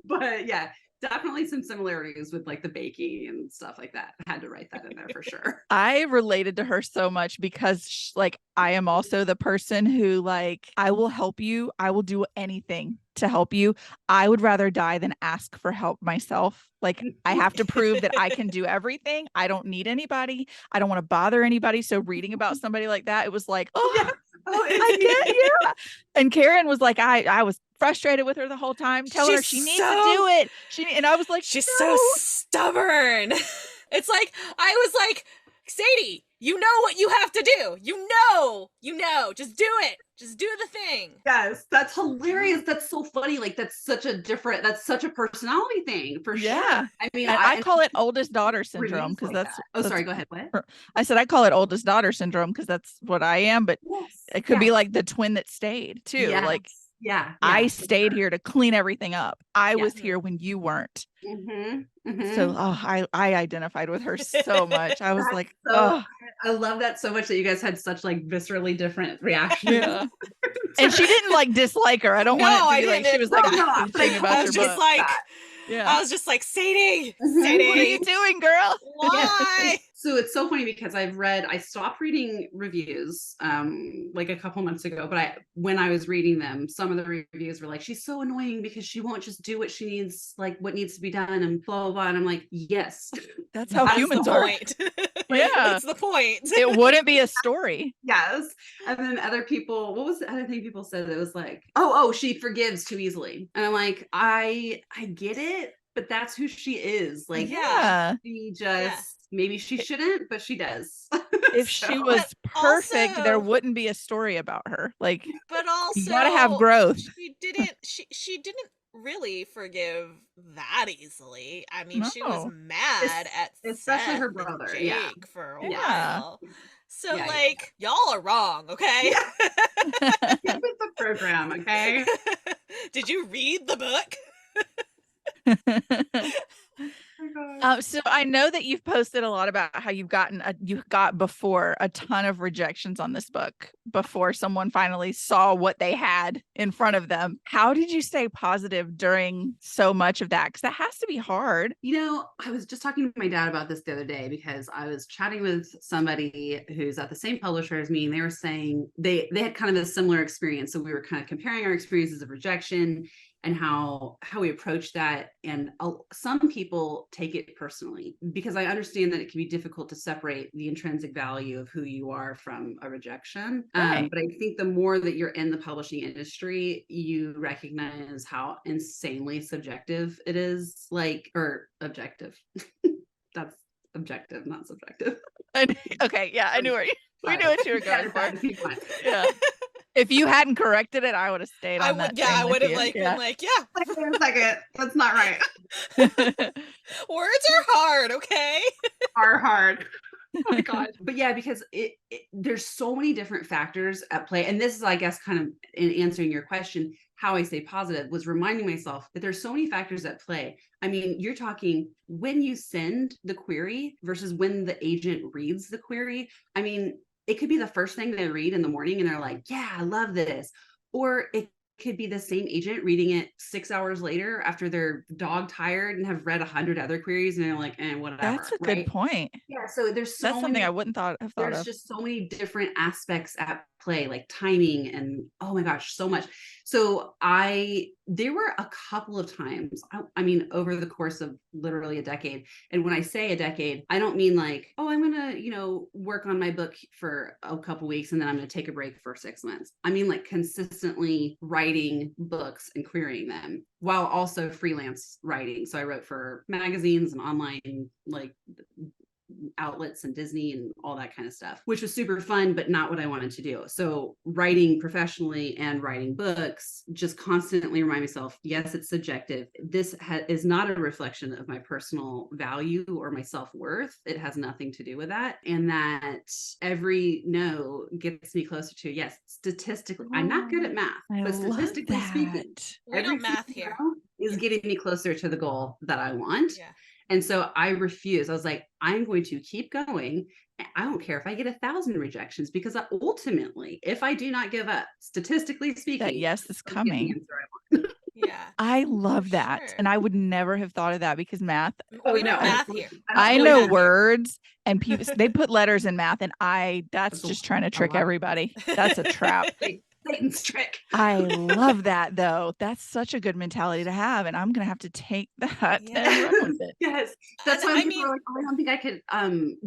But yeah, definitely some similarities with like the baking and stuff like that. I had to write that in there for sure. I related to her so much because like I am also the person who like, I will help you. I will do anything to help you. I would rather die than ask for help myself. Like I have to prove that I can do everything. I don't need anybody. I don't want to bother anybody. So reading about somebody like that, it was like, oh, I get you. And Karin was like, I was frustrated with her the whole time, telling her she needs to do it. And I was like, she's so stubborn. It's like, I was like, Sadie, you know what you have to do. You know, just do it. Just do the thing. Yes, that's hilarious. That's so funny. Like that's such a personality thing for sure. I mean, I call it oldest daughter syndrome because like that. Oh, sorry, go ahead. What? I said I call it oldest daughter syndrome because that's what I am, but it could be like the twin that stayed too. Yes. Like yeah, I stayed here to clean everything up. I was here when you weren't. So I identified with her so much. I was like, oh, I love that so much that you guys had such like viscerally different reactions. Yeah. And she didn't like dislike her. I don't want it to be like she was like I was just like, I was just like, Sadie, what are you doing, girl? Why? So it's so funny because I stopped reading reviews like a couple months ago, but when I was reading them, some of the reviews were like, she's so annoying because she won't just do what she needs, like what needs to be done and blah, blah, blah. And I'm like, yes. That's how humans are. That's the point. It wouldn't be a story. Yes. And then other people, what was the other thing people said? It was like, oh, she forgives too easily. And I'm like, I get it, but that's who she is. Like, she just, maybe she shouldn't, but she does. If she was perfect, also, there wouldn't be a story about her. Like, but also, you gotta have growth. She didn't really forgive that easily. I mean, she was mad at especially Seth her brother, Jake for a while. So like, y'all are wrong, okay? Get with the program, okay? Did you read the book? Oh my gosh. So I know that you've posted a lot about how you got before a ton of rejections on this book before someone finally saw what they had in front of them. How did you stay positive during so much of that? Because that has to be hard. I was just talking to my dad about this the other day because I was chatting with somebody who's at the same publisher as me, and they were saying they had kind of a similar experience. So we were kind of comparing our experiences of rejection and how we approach that. And some people take it personally, because I understand that it can be difficult to separate the intrinsic value of who you are from a rejection. Right. But I think the more that you're in the publishing industry, you recognize how insanely subjective it is, or objective. That's objective, not subjective. Okay, yeah, I knew we knew what you were going for. Yeah. If you hadn't corrected it, I would have stayed on that. I would have you. been like, yeah. Wait a second, that's not right. Words are hard, okay? Are hard. Oh my god. But yeah, because there's so many different factors at play. And this is, I guess, kind of in answering your question, how I stay positive was reminding myself that there's so many factors at play. I mean, you're talking when you send the query versus when the agent reads the query. I mean, it could be the first thing they read in the morning and they're like, yeah, I love this. Or it could be the same agent reading it 6 hours later after they're dog tired and have read 100 other queries and they're like, whatever. That's a good point. Yeah. So there's that's something I wouldn't have thought there's of. just so many different aspects at play, like timing and oh my gosh, so much. So there were a couple of times, I mean, over the course of literally a decade. And when I say a decade, I don't mean like, oh, I'm going to, work on my book for a couple weeks and then I'm going to take a break for 6 months. I mean, like consistently writing books and querying them while also freelance writing. So I wrote for magazines and online, like outlets and Disney and all that kind of stuff, which was super fun, but not what I wanted to do. So writing professionally and writing books, just constantly remind myself, yes, it's subjective. This is not a reflection of my personal value or my self-worth. It has nothing to do with that. And that every no gets me closer to, yes, statistically, I'm not good at math, but statistically speaking, we don't math here is getting me closer to the goal that I want. Yeah. And so I refused. I was like, I'm going to keep going. I don't care if I get 1,000 rejections, because ultimately, if I do not give up, statistically speaking, that yes is coming. Yeah. I love that. Sure. And I would never have thought of that because math. Oh, we know math here. I know words and people, they put letters in math and that's just trying to trick everybody. That's a trap. Satan's trick. I love that though. That's such a good mentality to have, and I'm gonna have to take that and run with it. Yes, that's why people are like, oh, I don't think I could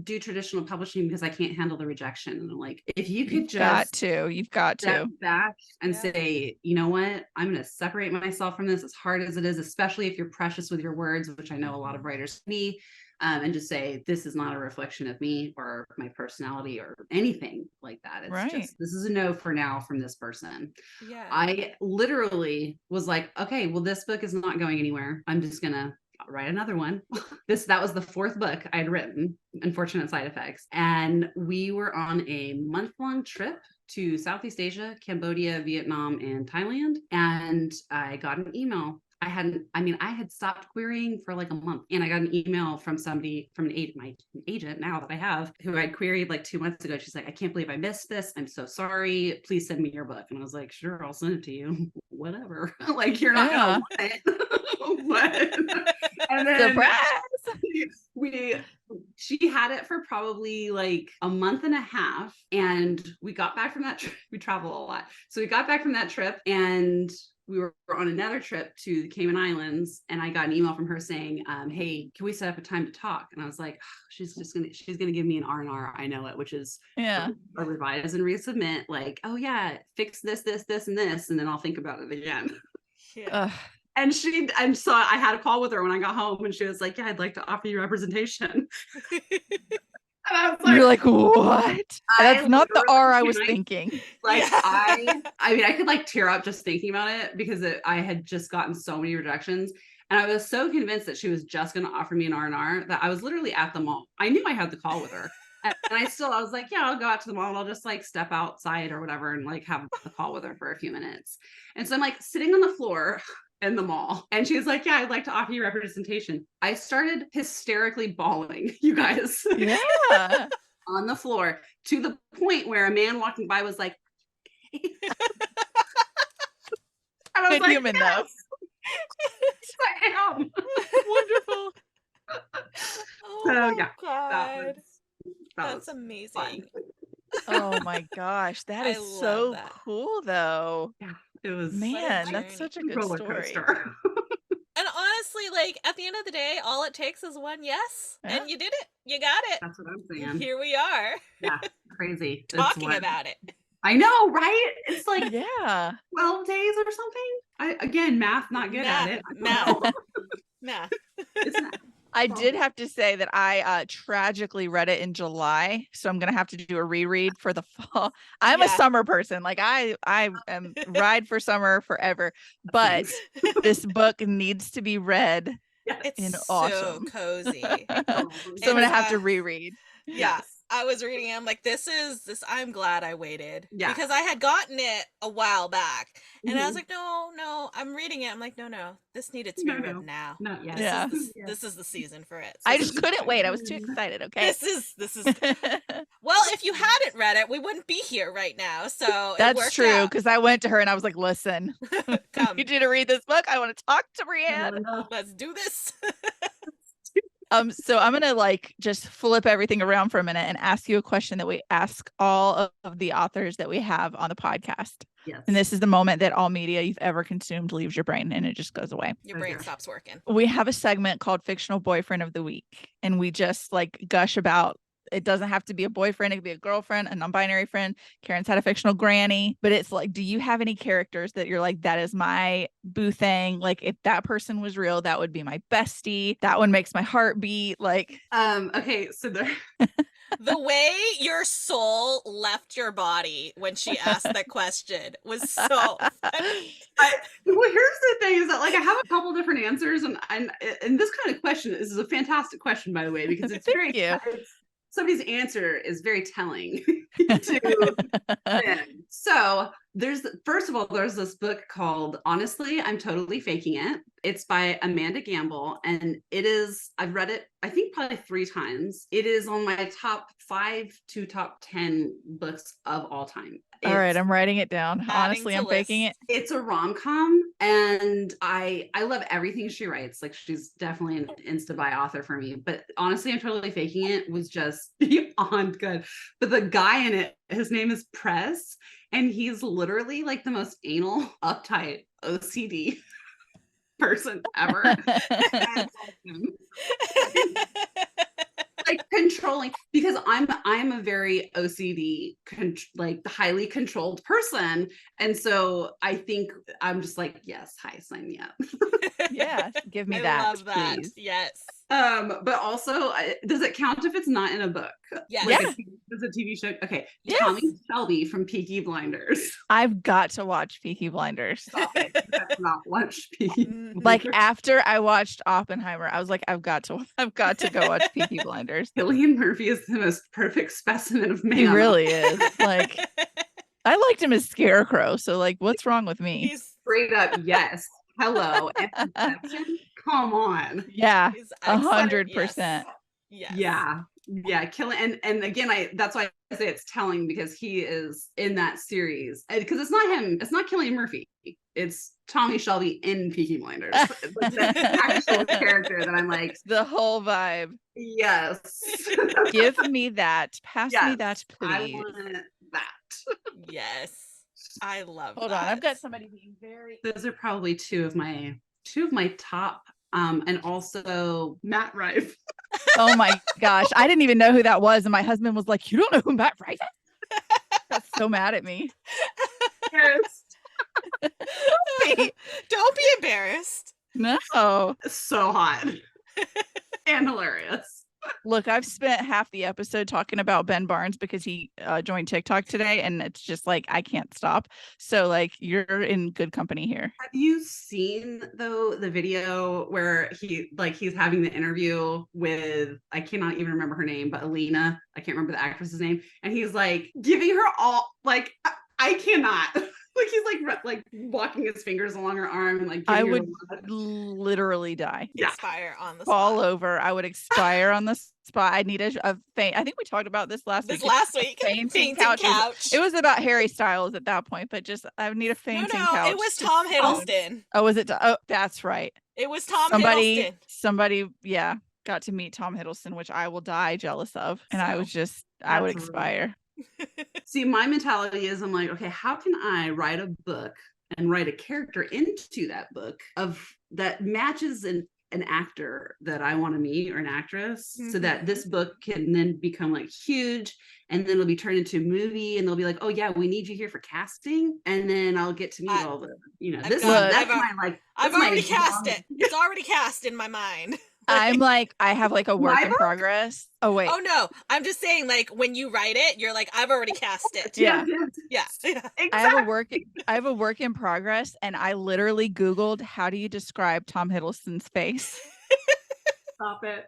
do traditional publishing because I can't handle the rejection. And I'm like, if you could you've got to step back and say, you know what, I'm gonna separate myself from this, as hard as it is, especially if you're precious with your words, which I know a lot of writers need. And just say, this is not a reflection of me or my personality or anything like that. It's just, this is a no for now from this person. Yeah. I literally was like, okay, well, this book is not going anywhere. I'm just going to write another one. That was the 4th book I'd written, Unfortunate Side Effects. And we were on a month-long trip to Southeast Asia, Cambodia, Vietnam, and Thailand. And I got an email. I had stopped querying for like a month, and I got an email from somebody, from my agent now that I have, who I'd queried like 2 months ago. She's like, I can't believe I missed this. I'm so sorry. Please send me your book. And I was like, sure, I'll send it to you. Whatever. Like, you're not gonna want it. And then surprise. She had it for probably like a month and a half, and we got back from that trip. We travel a lot, so we got back from that trip, and we were on another trip to the Cayman Islands, and I got an email from her saying, hey, can we set up a time to talk? And I was like, oh, she's gonna give me an R&R. I know it, which is a revise and resubmit, like, oh yeah, fix this, and this, and then I'll think about it again. Yeah. And so I had a call with her when I got home, and she was like, yeah, I'd like to offer you representation. And I was like, you're like, what? That's not the R I was thinking. Like, I could like tear up just thinking about it, because I had just gotten so many rejections. And I was so convinced that she was just going to offer me an R&R that I was literally at the mall. I knew I had the call with her. And I was like, yeah, I'll go out to the mall and I'll just like step outside or whatever and like have a call with her for a few minutes. And so I'm like sitting on the floor in the mall. And she was like, yeah, I'd like to offer you representation. I started hysterically bawling, you guys, Yeah. on the floor, to the point where a man walking by was like, and I was Good like, human, though. yes, I am. Wonderful. Oh So my yeah, God. that That's was amazing. fun. Oh my gosh. That I is love so that. cool, though. Yeah, it was Man, that's journey. such a good roller story. coaster. And honestly, like at the end of the day, all it takes is one yes, Yeah. and you did it. You got it. That's what I'm saying. Here we are. Yeah, crazy. Talking about it. I know, right? It's like Yeah. 12 days or something. Again, math, not good at it. Math. It's not. I did have to say that I tragically read it in July, so I'm gonna have to do a reread for the fall. I'm a Yeah. summer person, like I am ride for summer forever, but this book needs to be read It's in so autumn. cozy. So I'm It's, gonna have to reread. Yeah. Yes. I was reading it. I'm like, this. I'm glad I waited. Yeah. Because I had gotten it a while back. And I was Mhm. like, no, I'm reading it. I'm like, no, this needed to be read now. Not yet. Yeah. This is the season for it. I just couldn't wait. I was too excited. Okay. This is well, if you hadn't read it, we wouldn't be here right now. So That's true, because I went to her and I was like, listen, Come. you need to read this book. I want to talk to Brienne. Let's do this. So I'm gonna like just flip everything around for a minute and ask you a question that we ask all of the authors that we have on the podcast. Yes. And this is the moment that all media you've ever consumed leaves your brain and it just goes away. Your brain stops working. We have a segment called Fictional Boyfriend of the Week, and we just like gush about. It doesn't have to be a boyfriend. It could be a girlfriend, a non-binary friend. Karen's had a fictional granny, but it's like, do you have any characters that you're like, that is my boo thing? Like if that person was real, that would be my bestie. That one makes my heart beat. Like, okay, so there. The way your soul left your body when she asked that question was so Well, here's the thing is that like I have a couple different answers, and this kind of question is a fantastic question, by the way, because it's very somebody's answer is very telling to them. So first of all, there's this book called Honestly, I'm Totally Faking It. It's by Amanda Gamble, and I've read it, I think probably 3 times. It is on my top 5 to top 10 books of all time. All right, I'm writing it down. Honestly, I'm faking it. It's a rom-com, and I love everything she writes. Like she's definitely an insta-buy author for me. But honestly, I'm totally faking it was just beyond good. But the guy in it, his name is Press, and he's literally like the most anal, uptight, OCD person ever. Like controlling, because I'm a very OCD like highly controlled person, and so I think I'm just like, yes, hi, sign me up. Yeah, give me I that. love that. Please. Yes. But also, does it count if it's not in a book? Yes. Like Yeah. Does a TV show? Okay. Yes. Tommy Shelby from Peaky Blinders. I've got to watch Peaky Blinders. Stop it. You have not watched Peaky Blinders. Like after I watched Oppenheimer, I was like, I've got to go watch Peaky Blinders. Cillian Murphy is the most perfect specimen of man. He really is. Like, I liked him as Scarecrow, so like, what's wrong with me? He's straight up, yes. Hello. And Inception? Come on. Yeah, he's excellent. 100%. Yes. Yeah, killing. And again, that's why I say it's telling, because he is in that series, because it's not him, it's not Cillian Murphy, it's Tommy Shelby in Peaky Blinders. Like the actual character that I'm like, The whole vibe. yes. Give me that. Pass me that, I please. want that. Yes. I love Hold that. on, I've got somebody being very. Those are probably two of my top, and also Matt Rife. Oh my gosh, I didn't even know who that was, and my husband was like, "You don't know who Matt Rife is?" That's so mad at me. Yes. Don't be embarrassed. No. So hot and hilarious. Look, I've spent half the episode talking about Ben Barnes because he joined TikTok today, and it's just like I can't stop. So like, you're in good company here. Have you seen though the video where he's having the interview with, I cannot even remember her name, but Alina, I can't remember the actress's name, and he's like giving her all, like I cannot. Like he's like walking his fingers along her arm and like I giving her would the look. literally die. Yeah. Expire on the Fall spot. over. I would expire on the spot. I need a faint. I think we talked about this last This week. last week, Fainting fainting couch. couch. It was about Harry Styles at that point, but just I need a No, fainting no, couch. it was to Tom swoon. Hiddleston. Oh, was it? Oh, that's right. It was Tom Hiddleston. Somebody, yeah, got to meet Tom Hiddleston, which I will die jealous of. And I So, was just, I would That's expire. See, my mentality is I'm like, okay, how can I write a book and write a character into that book of that matches an actor that I want to meet or an actress so that this book can then become like huge and then it'll be turned into a movie and they'll be like, oh yeah, we need you here for casting. And then I'll get to meet all the, that's my like, I've already cast it. It's already cast in my mind. I'm like, I have like a work My in book? progress. Oh, wait. Oh no, I'm just saying, like, when you write it, you're like, I've already cast it. Yeah. Yeah. Exactly. I have a work in progress, and I literally Googled how do you describe Tom Hiddleston's face. Stop it.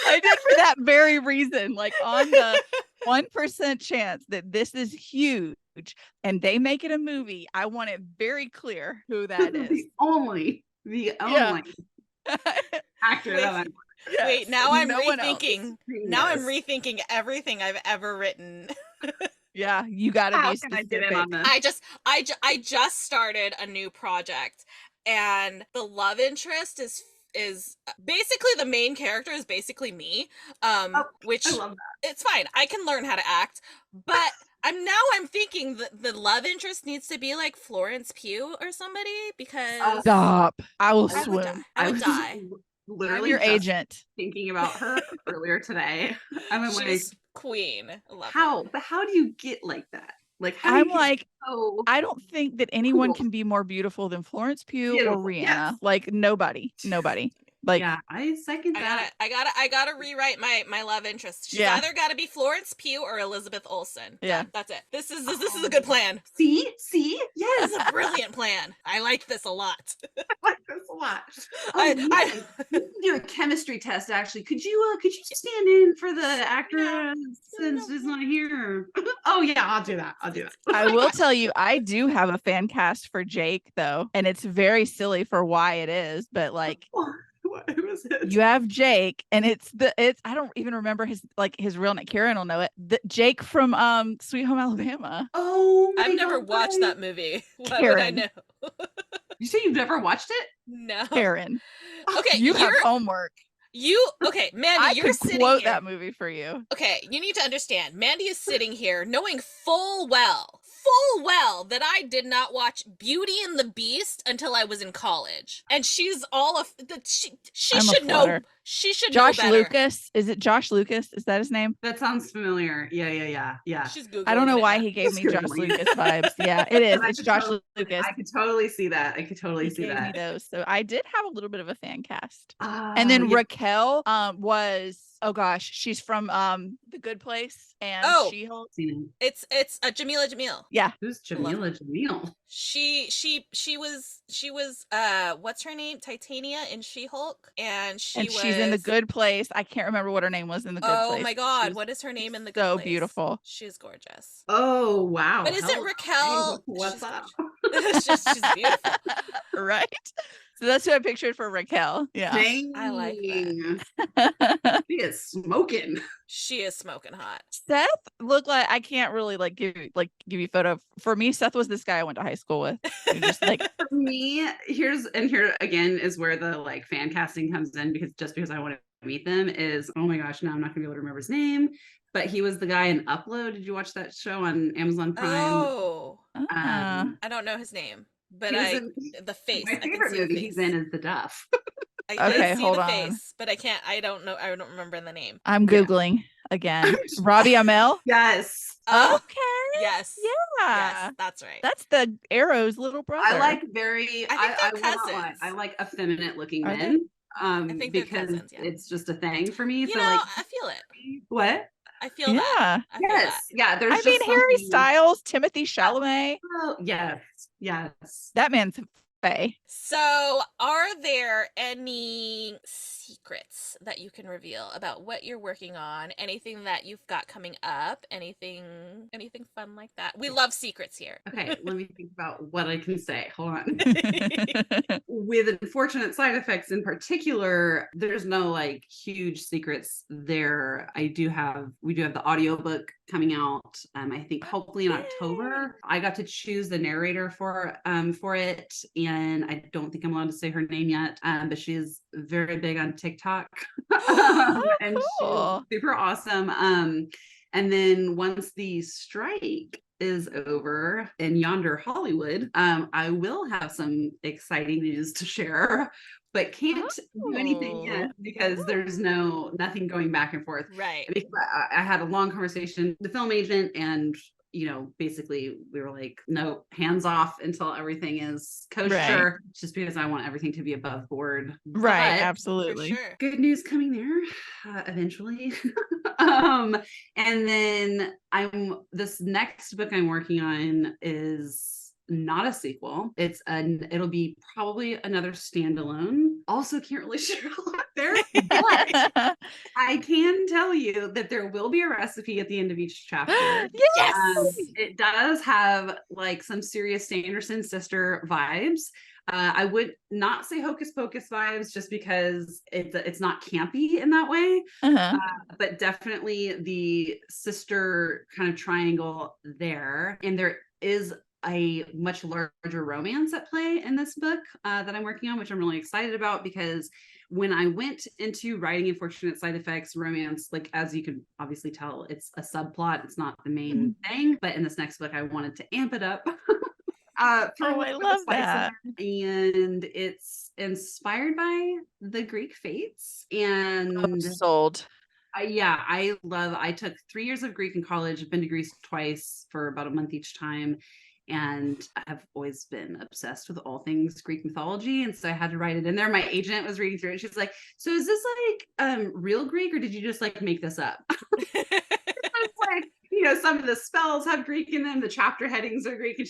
I did for that very reason. Like on the 1% chance that this is huge and they make it a movie, I want it very clear who that is. The only actor that I Yes, Wait, now I'm no one else. rethinking. Now I'm rethinking everything I've ever written. Yeah, you got to How be can I specific. get in on this? I just started a new project, and the love interest is basically the main character is basically me. Which I love that. it's fine. I can learn how to act, but I'm thinking that the love interest needs to be like Florence Pugh or somebody because Stop. I will I would die. swoon. I would was die. I'm literally your just agent. thinking about her earlier today. I'm like, She's queen. I love how? her. But how do you get like that? Like, how do I'm you get like, so I don't think that anyone cool? can be more beautiful than Florence Pugh or Beautiful, Rihanna. yes. Like nobody. Like Yeah, I second that. I gotta rewrite my love interest. She's Yeah. either gotta be Florence Pugh or Elizabeth Olsen. Yeah. Done. That's it. This is a good plan. See, This yes, is a brilliant plan. I like this a lot. I like this a lot. I- You can do a chemistry test. Actually, could you stand in for the actress since she's not here? Oh yeah, I'll do that. I will tell you, I do have a fan cast for Jake though, and it's very silly for why it is, but like Who is it? you have Jake, and it's I don't even remember his real name. Karen will know it. Jake from Sweet Home Alabama. Oh my I've never God. watched that movie. Why would I Karen. know? You say you've never watched it? No. Karen, Okay, you have homework. Okay, Mandy, I you're could sitting quote here. that movie for you. Okay, you need to understand. Mandy is sitting here knowing full well that I did not watch Beauty and the Beast until I was in college. And she's all of she I'm a should know. flutter. She should Josh know better. Lucas. Is it Josh Lucas? Is that his name? That sounds familiar. Yeah. She's Googling I don't know it why now. he gave me Just Josh Googling. Lucas vibes. Yeah, it is. I It's could Josh totally- Lucas. I could totally see that. I could totally He see gave me that. those. So I did have a little bit of a fan cast. Ah, And then yeah. Raquel was, oh gosh, she's from The Good Place and Oh. She-Hulk. It's Jamila Jamil. Yeah. Who's Jamila Jamil? She was what's her name? Titania in She-Hulk, and she's in The Good Place. I can't remember what her name was in The Good Place. Oh my God, She's what is her name in The Good so Place? beautiful. She's gorgeous. Oh wow! But isn't Raquel? What's she's up? she's beautiful. Right? So that's who I pictured for Raquel. Yeah. Dang. I like that. She is smoking. She is smoking hot. Seth looked like, I can't really give you photo. For me, Seth was this guy I went to high school with. He was just like For me, here again is where the like fan casting comes in because I want to meet them is, oh my gosh, now I'm not gonna be able to remember his name, but he was the guy in Upload. Did you watch that show on Amazon Prime? Oh, ah. I don't know his name, but He was the face. my I can favorite see the movie face. he's in is The Duff. I Okay, did see hold the on. face, but I can't. I don't know. I don't remember the name. I'm Googling again. Robbie Amell. Yes. Oh, Okay. yes. Yeah. Yes, that's right. That's the Arrow's little brother. I like very I think they're will not lie, cousins. I like effeminate looking Are they? men. think they're Because cousins, yeah. it's just a thing for me. You so know, like I feel it. what? I feel that. Yeah. I feel Yes. that. Yeah. There's I just mean, Harry something- Styles, Timothy Chalamet. Oh, yes. That man's Faye. So, are there any secrets that you can reveal about what you're working on? Anything that you've got coming up? Anything fun like that? We love secrets here. Okay, let me think about what I can say. Hold on. With unfortunate side effects in particular, there's no like huge secrets there. We do have the audiobook coming out. I think hopefully in October. I got to choose the narrator for it, and I don't think I'm allowed to say her name yet. But she is very big on TikTok. And she's Cool. super awesome. And then once the strike is over in yonder Hollywood, I will have some exciting news to share, but can't do anything yet because there's nothing going back and forth. Right. Because I had a long conversation with the film agent, and basically we were like, no, hands off until everything is kosher, Right. just because I want everything to be above board. Right. But Absolutely. For sure. good news coming there eventually. And then this next book I'm working on is not a sequel. It'll be probably another standalone. Also can't really share a lot there, but I can tell you that there will be a recipe at the end of each chapter. Yes. It does have like some serious Sanderson sister vibes. I would not say hocus pocus vibes just because it's not campy in that way, but definitely the sister kind of triangle there. And there is a much larger romance at play in this book that I'm working on, which I'm really excited about, because when I went into writing Unfortunate Side Effects, romance, like as you can obviously tell, it's a subplot. It's not the main thing. But in this next book, I wanted to amp it up. I love that. And it's inspired by the Greek fates. And Sold. I took 3 years of Greek in college. I've been to Greece twice for about a month each time. And I've always been obsessed with all things Greek mythology. And so I had to write it in there. My agent was reading through it. And she's like, so is this like real Greek, or did you just like make this up? It's like, some of the spells have Greek in them. The chapter headings are Greek. And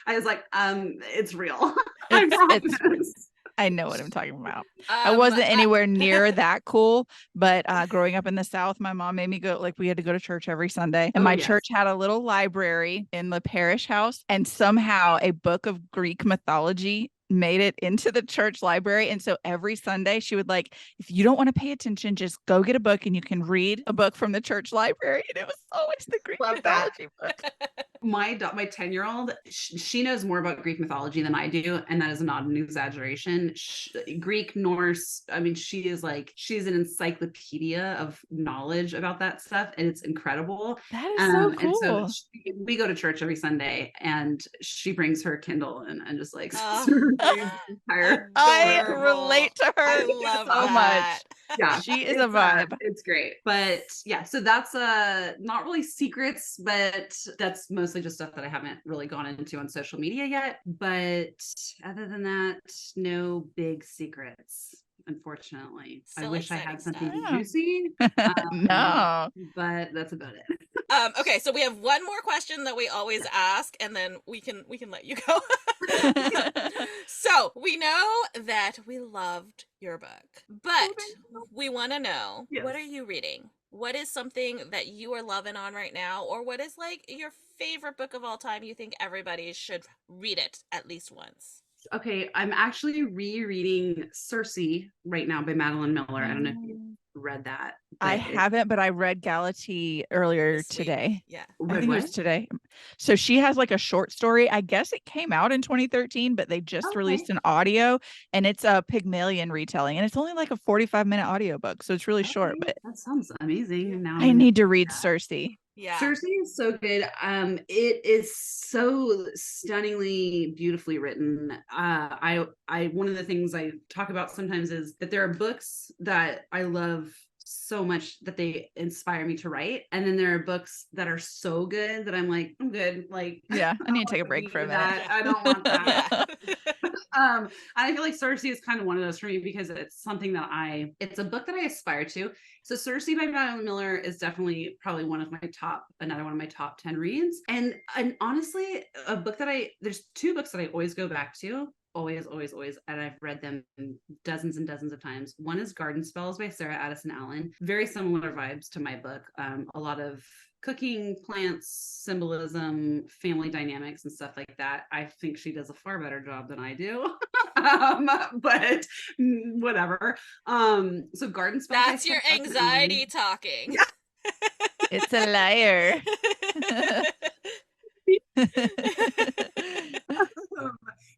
I was like, it's real. I promise. I know what I'm talking about. I wasn't anywhere near that cool, but growing up in the South, my mom made me go, like, we had to go to church every Sunday. And my church had a little library in the parish house, and somehow a book of Greek mythology made it into the church library. And so every Sunday she would like, if you don't want to pay attention, just go get a book and you can read a book from the church library. And it was always the Greek mythology book. My 10-year-old, she knows more about Greek mythology than I do, and that is not an exaggeration. Greek, Norse, I mean, she's an encyclopedia of knowledge about that stuff, and it's incredible. That is so cool. And so we go to church every Sunday, and she brings her Kindle and just like I relate to her I love so that. much. Yeah, she is a vibe. It's great. But yeah, so that's not really secrets, but that's mostly just stuff that I haven't really gone into on social media yet. But other than that, no big secrets, unfortunately. Still I wish I had something stuff. juicy. No. But that's about it. Okay, so we have one more question that we always ask, and then we can let you go. So we know that we loved your book, but we want to know, what are you reading? What is something that you are loving on right now, or what is like your favorite book of all time? You think everybody should read it at least once? Okay, I'm actually rereading Circe right now by Madeline Miller. I don't know if you read that. I haven't, but I read Galatea earlier today. Yeah. I think it was today. So she has like a short story. I guess it came out in 2013, but they just released an audio, and it's a Pygmalion retelling, and it's only like a 45-minute audiobook. So it's really short, but that sounds amazing. Now I need to read Circe. Yeah. Circe is so good. It is so stunningly beautifully written. I one of the things I talk about sometimes is that there are books that I love so much that they inspire me to write, and then there are books that are so good that I'm like, I'm good. Like, yeah, I need to take a break for a minute. I don't want that. I feel like Circe is kind of one of those for me because it's something that it's a book that I aspire to. So Circe by Madeline Miller is definitely probably another one of my top 10 reads. And honestly, a book that there's 2 books that I always go back to. always, and I've read them dozens and dozens of times. One is Garden Spells by Sarah Addison Allen. Very similar vibes to my book. A lot of cooking, plants, symbolism, family dynamics, and stuff like that. I think she does a far better job than I do. But whatever. So Garden Spells. That's your anxiety talking. It's a liar.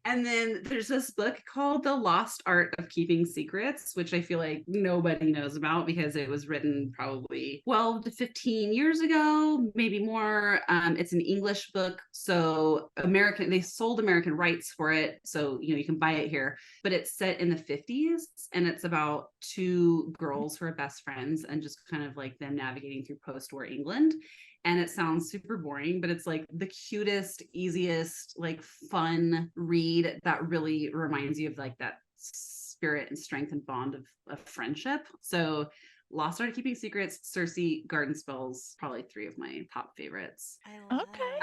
And then there's this book called The Lost Art of Keeping Secrets, which I feel like nobody knows about because it was written probably 12 to 15 years ago, maybe more. It's an English book. So they sold American rights for it. So, you can buy it here, but it's set in the 50s and it's about two girls who are best friends and just kind of like them navigating through post-war England. And it sounds super boring, but it's like the cutest, easiest, like fun read that really reminds you of like that spirit and strength and bond of friendship. So Lost Art of Keeping Secrets, Circe, Garden Spells, probably 3 of my top favorites. Okay.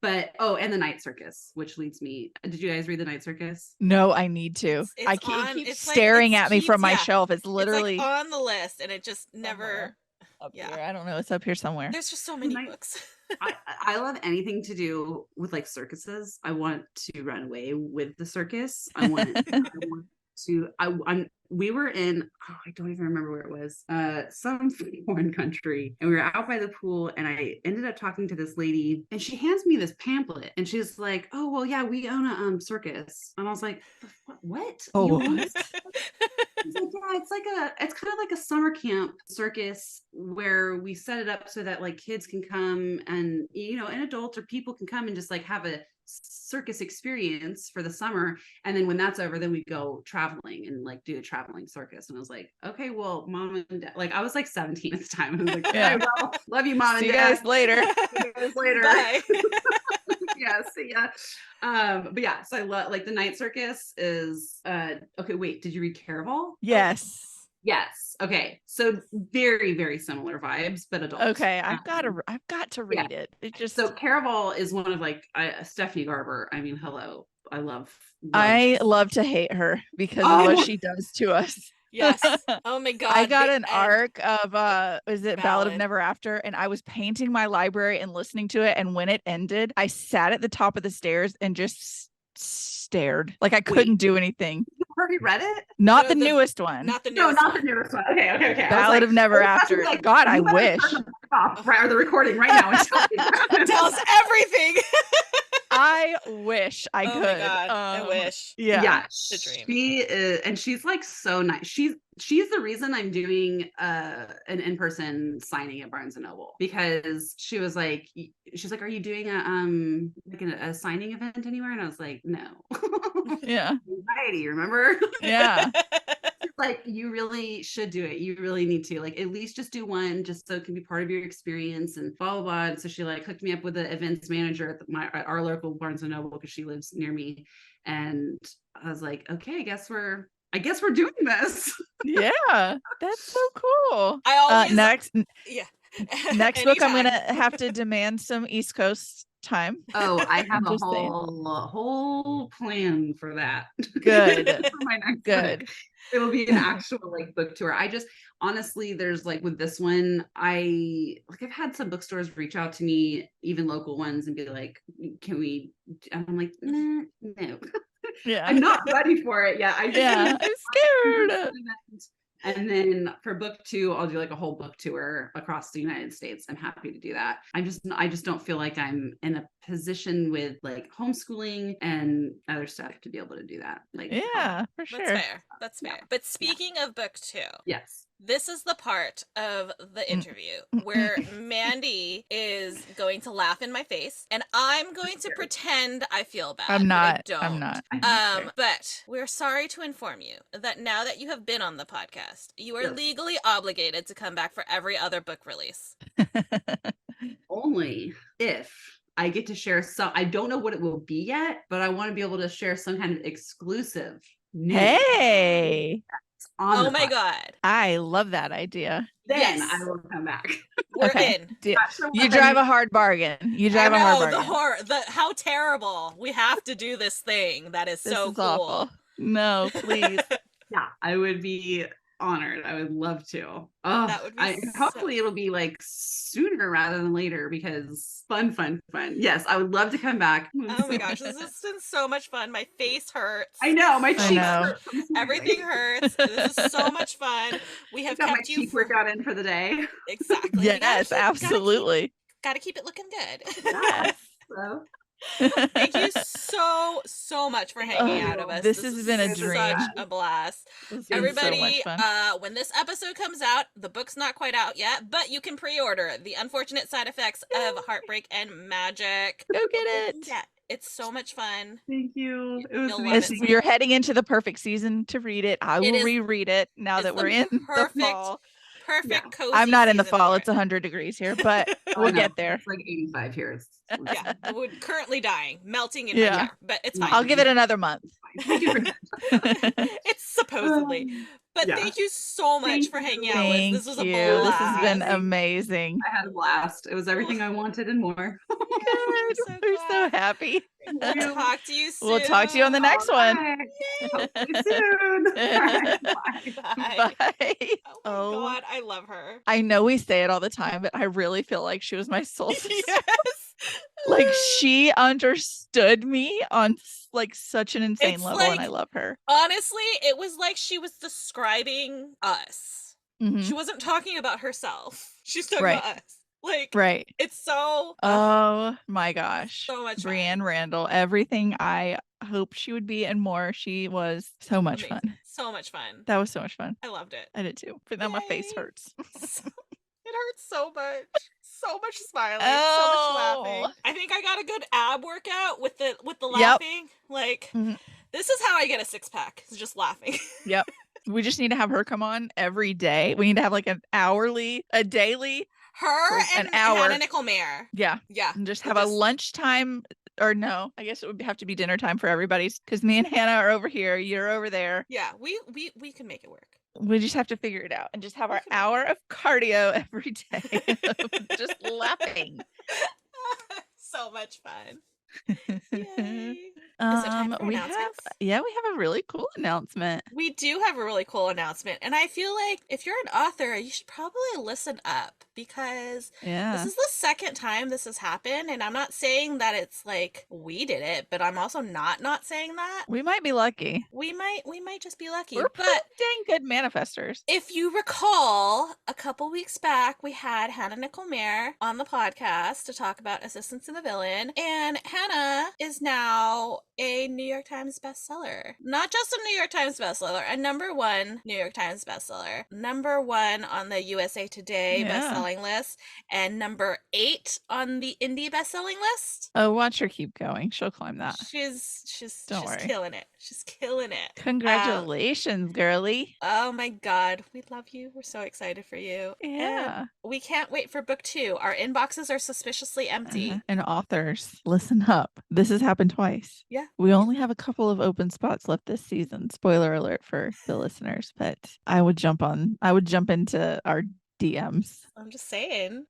But and The Night Circus, which leads me. Did you guys read The Night Circus? No, I need to. It keeps staring at me from my shelf. It's literally it's like on the list, and it just never. Up here. I don't know. It's up here somewhere. There's just so many books. I love anything to do with like circuses. I want to run away with the circus. We were in, I don't even remember where it was, some foreign country, and we were out by the pool, and I ended up talking to this lady, and she hands me this pamphlet, and she's like, "Oh, well, yeah, we own a circus," and I was like, "What? Oh, She's like, yeah, it's kind of like a summer camp circus where we set it up so that like kids can come and and adults or people can come and just like have a circus experience for the summer, and then when that's over, then we go traveling and like do a traveling circus." And I was like, "Okay, well, mom and dad," like I was like 17 at the time. I was like, "Yeah, well, love you, mom and dad. See you guys later." See you guys later. Bye. Yeah, see ya. But yeah, so I love like The Night Circus is okay, wait, did you read Caraval? Yes. Yes. Okay. So very, very similar vibes, but adult. Okay, I've got to read it. It just so Caraval is one of like Stephanie Garber. I mean, hello. I love to hate her because of what she does to us. Yes. Oh my God. I got an arc of is it Ballad of Never After, and I was painting my library and listening to it, and when it ended, I sat at the top of the stairs and just stared. Like I couldn't do anything. You already read it? Not the newest one. Not the newest one. The newest one. Okay. Ballad of Never After. Like, God, I wish. Or the recording right now. Tell us everything. I wish I could. My God, I wish. Yeah. The dream. She is, and she's like so nice. She's the reason I'm doing an in-person signing at Barnes and Noble, because she's like, "Are you doing a signing event anywhere?" And I was like, "No." Yeah. Anxiety, remember? Yeah. Like, you really should do it. You really need to, like, at least just do one, just so it can be part of your experience and blah blah blah. And so she like hooked me up with the events manager at our local Barnes and Noble, because she lives near me. And I was like, "Okay, I guess we're doing this." Yeah, that's so cool. I always next book, I'm Anytime. gonna have to demand some East Coast time. Oh, I have a Just saying. whole plan for that. Good. For my next book. It will be an actual like book tour. I just honestly, there's like with this one, I've had some bookstores reach out to me, even local ones, and be like, "Can we?" And I'm like, "No." Yeah, I'm not ready for it yet. I'm scared. And then for book 2, I'll do like a whole book tour across the United States. I'm happy to do that. I just don't feel like I'm in a position with like homeschooling and other stuff to be able to do that. Like, yeah, for sure. That's fair. But speaking of book 2, yes, this is the part of the interview where Mandy is going to laugh in my face, and I'm going to pretend I feel bad. I'm not. But I don't. But we're sorry to inform you that now that you have been on the podcast, you are legally obligated to come back for every other book release. Only if I get to share some. I don't know what it will be yet, but I want to be able to share some kind of exclusive news. Hey. on Oh the my podcast. God. I love that idea. Then Yes. I will come back. We're Okay. in. Not sure You what drive that a hard bargain. You I drive a hard know the bargain. horror, how terrible. We have to do this thing. That is This so is cool. awful. No, please. Yeah, I would be honored. I would love to. Oh, That would be hopefully it'll be like sooner rather than later because fun. Yes, I would love to come back. Oh my gosh, this has been so much fun. My face hurts. I know my I cheeks know. hurt from smiling. Everything hurts. This is so much fun. We have Got my kept you cheek workout in for the day. exactly. You Yes, absolutely. Gotta keep it looking good. Yes. So, Thank you so much for hanging out with us. This has been a is dream. Such a blast. It's been Everybody, so much fun. when this episode comes out, the book's not quite out yet, but you can pre-order The Unfortunate Side Effects of Heartbreak and Magic. Go get it. Yeah, it's so much fun. thank you. It was You'll love amazing. it. You're heading into the perfect season to read it. I will is- reread it now it's that the we're in the perfect fall. Perfect cozy. I'm not in the season fall. for It's it. 100 degrees here, but I we'll know, get there. It's like 85 here. It's Yeah, we're currently dying, melting in Yeah. my chair, but it's fine. I'll give it another month. Thank you for It's supposedly. But yeah. thank you so much Thank for hanging out Thank with us. This was a you. blast. This has been blast. amazing. I had a blast. It was everything I wanted and more. Good. so We're so glad. happy. We'll talk to you soon. We'll talk to you on the next one. Hopefully soon. All right, bye. Bye. Bye. Oh my God, I love her. I know we say it all the time, but I really feel like she was my soul sister. Yes. Like she understood me on like such an insane It's level, and like- I love her. Honestly, it was like she was describing us. Mhm. She wasn't talking about herself. She's talking Right. about us. Like, Right. it's so Oh my gosh. so much fun. Brienne Randall, everything I hoped she would be and more. She was so much Amazing. fun. So much fun. That was so much fun. I loved it. I did too. But now my face Yay. hurts. It hurts so much. So much smiling. So Oh. much laughing. I think I got a good ab workout with the Yep. laughing. Like, Mhm. this is how I get a six pack. Is just laughing. Yep. We just need to have her come on every day. We need to have like a daily. Her For an and hour. Hannah Nickelmare. Yeah. Yeah. And just We'll have a just- lunchtime, or no, I guess it would have to be dinner time for everybody's because me and Hannah are over here. You're over there. Yeah, we can make it work. We just have to figure it out and just have We our can make it hour of cardio every day. of just laughing. So much fun. Yay. Is it time for we have announcements? we have a really cool announcement. We do have a really cool announcement, and I feel like if you're an author, you should probably listen up because Yeah. this is the second time this has happened, and I'm not saying that it's like we did it, but I'm also not saying that. We might be lucky. We might just be lucky. We're But dang good manifestors. if you recall, a couple weeks back, we had Hannah Nickelmare on the podcast to talk about Assistance in the Villain, and Hannah is now a New York Times bestseller. Not just a New York Times bestseller, a #1 New York Times bestseller, #1 on the USA Today Yeah. bestselling list, and #8 on the indie bestselling list. Oh, watch her keep going. She'll climb that. She's Don't worry. killing it. She's killing it. Congratulations, girly. Oh my God, we love you. We're so excited for you. Yeah. And we can't wait for book 2. Our inboxes are suspiciously empty. Uh-huh. And authors, listen up. This has happened twice. Yeah. We only have a couple of open spots left this season. Spoiler alert for the listeners, but I would jump into our DMs. I'm just saying.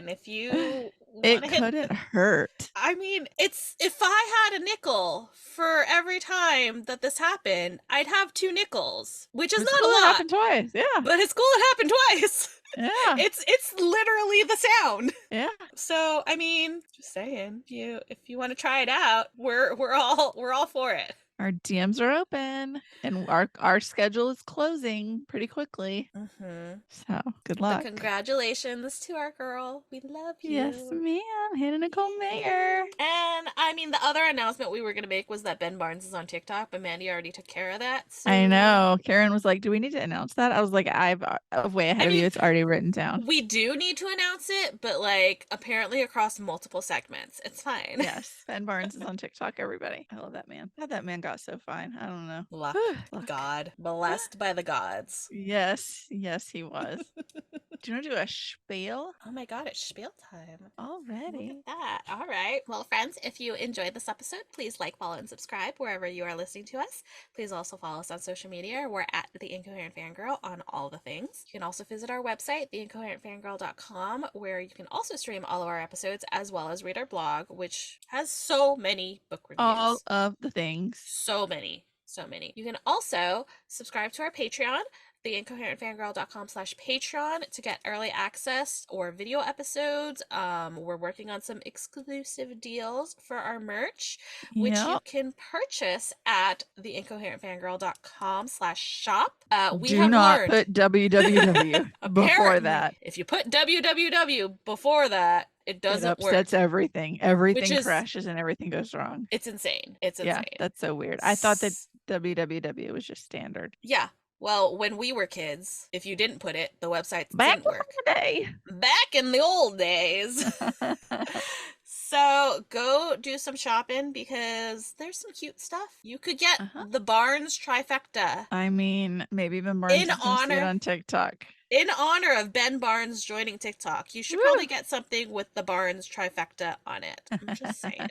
If you It wanna hit couldn't hurt. I mean, it's if I had a nickel for every time that this happened, I'd have 2 nickels, which is It's not cool a it lot. happened twice. Yeah. But it's cool it happened twice. Yeah. It's literally the sound. Yeah. So I mean, just saying, if you want to try it out, we're all for it. Our DMs are open and our schedule is closing pretty quickly. Mm-hmm. So good But luck. congratulations to our girl. We love you. Yes, ma'am. Hannah Nicole Mayer. And I mean, the other announcement we were going to make was that Ben Barnes is on TikTok, but Mandy already took care of that. So... I know. Karin was like, "Do we need to announce that?" I was like, "I'm way ahead of you. mean, It's already written down." We do need to announce it, but like apparently across multiple segments. It's fine. Yes, Ben Barnes is on TikTok. Everybody, I love that man. How that man got so fine. I don't know. Luck, Luck. God, blessed by the gods. Yes, he was. Do you want to do a spiel Oh my god, it's spiel time. Look already? at that. All right. Well, friends, if you enjoyed this episode, please like, follow, and subscribe wherever you are listening to us. Please also follow us on social media. We're at The Incoherent Fangirl on all the things. You can also visit our website, theincoherentfangirl.com, where you can also stream all of our episodes as well as read our blog, which has so many book reviews. All of the things. So many. So many. You can also subscribe to our Patreon, theincoherentfangirl.com/Patreon, to get early access or video episodes. We're working on some exclusive deals for our merch, which you Yep. can purchase at theincoherentfangirl.com/shop. We Do have not learned. put www before Apparently, that. if you put www before that, it It doesn't work. upsets everything. Everything Which is- crashes and everything goes wrong. It's insane. It's Yeah, insane. that's so weird. I thought that www was just standard. Yeah. Well, when we were kids, if you didn't put it, the website Back didn't work. in the day. Back in the old days. So go do some shopping because there's some cute stuff. You could get the Barnes trifecta I mean, maybe Ben Barnes In is gonna see it honor- on TikTok. in honor of Ben Barnes joining TikTok. You should Woo. probably get something with the Barnes trifecta on it. I'm just saying.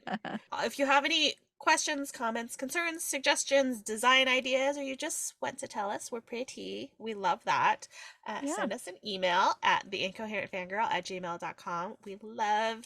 If you have any questions, comments, concerns, suggestions, design ideas, or you just want to tell us, we're pretty. We love that. Yeah. Send us an email at theincoherentfangirl@gmail.com. We love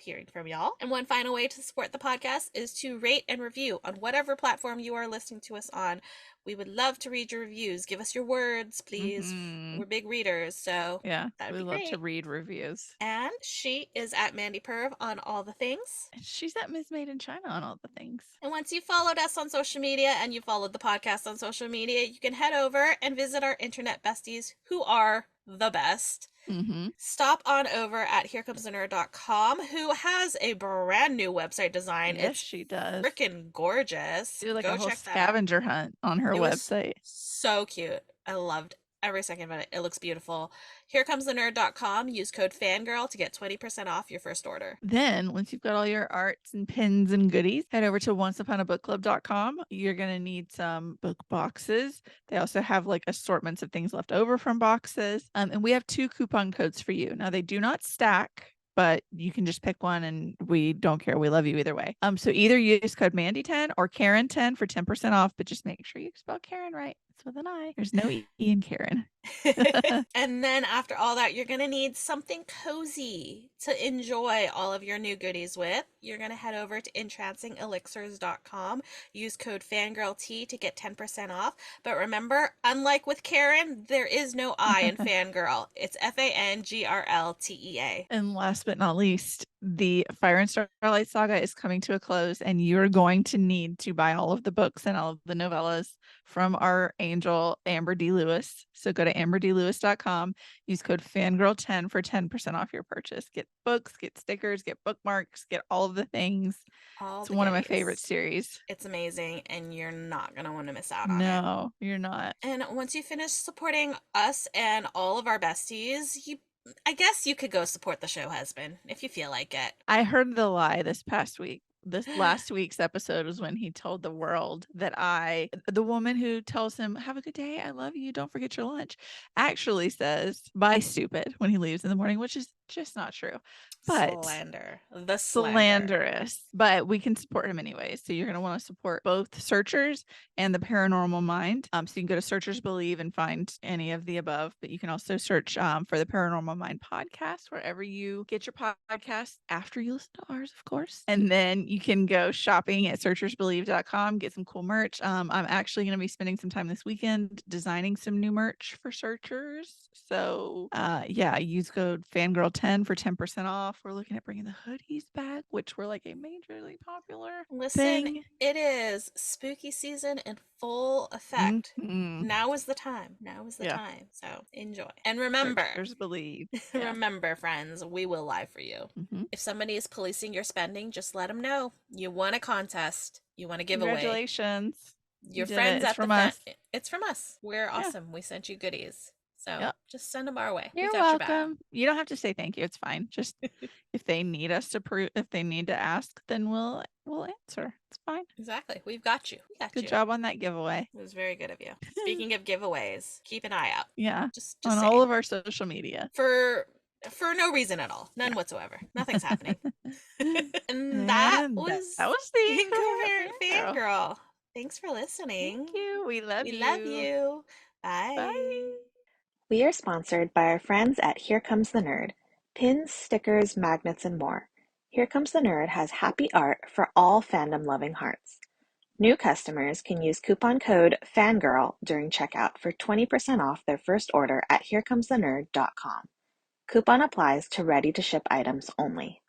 hearing from y'all. And one final way to support the podcast is to rate and review on whatever platform you are listening to us on. We would love to read your reviews. Give us your words, please. We're big readers, so Yeah, that'd we be love to great. read reviews. And she is at Mandy Perv on all the things. And she's at Ms. Made in China on all the things. And once you followed us on social media and you followed the podcast on social media, you can head over and visit our internet besties who are the best. Stop on over at herecomesthenerd.com, who has a brand new website design. Yes, It's she does. freaking gorgeous. Do like Go a whole check that out. scavenger hunt on her It was website. so cute. I loved every second of it. It looks beautiful. Herecomesthenerd.com. Use code FANGIRL to get 20% off your first order. Then, once you've got all your arts and pins and goodies, head over to onceuponabookclub.com. You're going to need some book boxes. They also have like assortments of things left over from boxes. And we have 2 coupon codes for you. Now, they do not stack, but you can just pick one and we don't care. We love you either way. So either use code Mandy10 or Karin10 for 10% off, but just make sure you spell Karin right. It's with an I. There's no E in Karin. And then after all that, you're going to need something cozy to enjoy all of your new goodies with. You're going to head over to entrancingelixirs.com. Use code FANGIRLT to get 10% off. But remember, unlike with Karin, there is no I in fangirl. It's FANGRLTEA. And last but not least, the Fire and Starlight saga is coming to a close, and you're going to need to buy all of the books and all of the novellas from our angel, Amber D. Lewis. So go to amberdlewis.com, use code FANGIRL10 for 10% off your purchase. Get books, get stickers, get bookmarks, get all of the things. It's one of my favorite series. It's amazing, and you're not going to want to miss out on it. No, you're not. And once you finish supporting us and all of our besties, I guess you could go support the show husband if you feel like it. I heard the lie this past week. This last week's episode was when he told the world that the woman who tells him, "Have a good day, I love you, don't forget your lunch," actually says, "Bye, stupid," when he leaves in the morning, which is just not true. But slander. Slanderous. But we can support him anyway. So you're going to want to support both Searchers and the Paranormal Mind. So you can go to Searchers Believe and find any of the above. But you can also search for the Paranormal Mind podcast wherever you get your podcast after you listen to ours, of course. And then you can go shopping at searchersbelieve.com, get some cool merch. I'm actually going to be spending some time this weekend designing some new merch for Searchers. So yeah, use code FANGIRL10 for 10% off. We're looking at bringing the hoodies back, which were like a majorly popular thing. It is spooky season in full effect. Now is the time. Time. So enjoy. And remember, Searchers Believe. Remember, friends, we will lie for you. If somebody is policing your spending, just let them know. You won a contest. You want a giveaway. Congratulations. Your friends at from us. It's from us. We're awesome. We sent you goodies. So Yep. just send them our way. We You're got your back. welcome. You don't have to say thank you. It's fine. Just if they need us to if they need to ask, then we'll answer. It's fine. Exactly. We've got you. We got Good you. job on that giveaway. It was very good of you. Speaking of giveaways, keep an eye out. Yeah. Just On saying. all of our social media. For no reason at all. None whatsoever. Nothing's happening. And that was the Incoherent Fangirl. Fangirl. Thanks for listening. Thank you. We love you. We love you. Bye. Bye. We are sponsored by our friends at Here Comes the Nerd. Pins, stickers, magnets, and more. Here Comes the Nerd has happy art for all fandom-loving hearts. New customers can use coupon code FANGIRL during checkout for 20% off their first order at HereComesTheNerd.com. Coupon applies to ready-to-ship items only.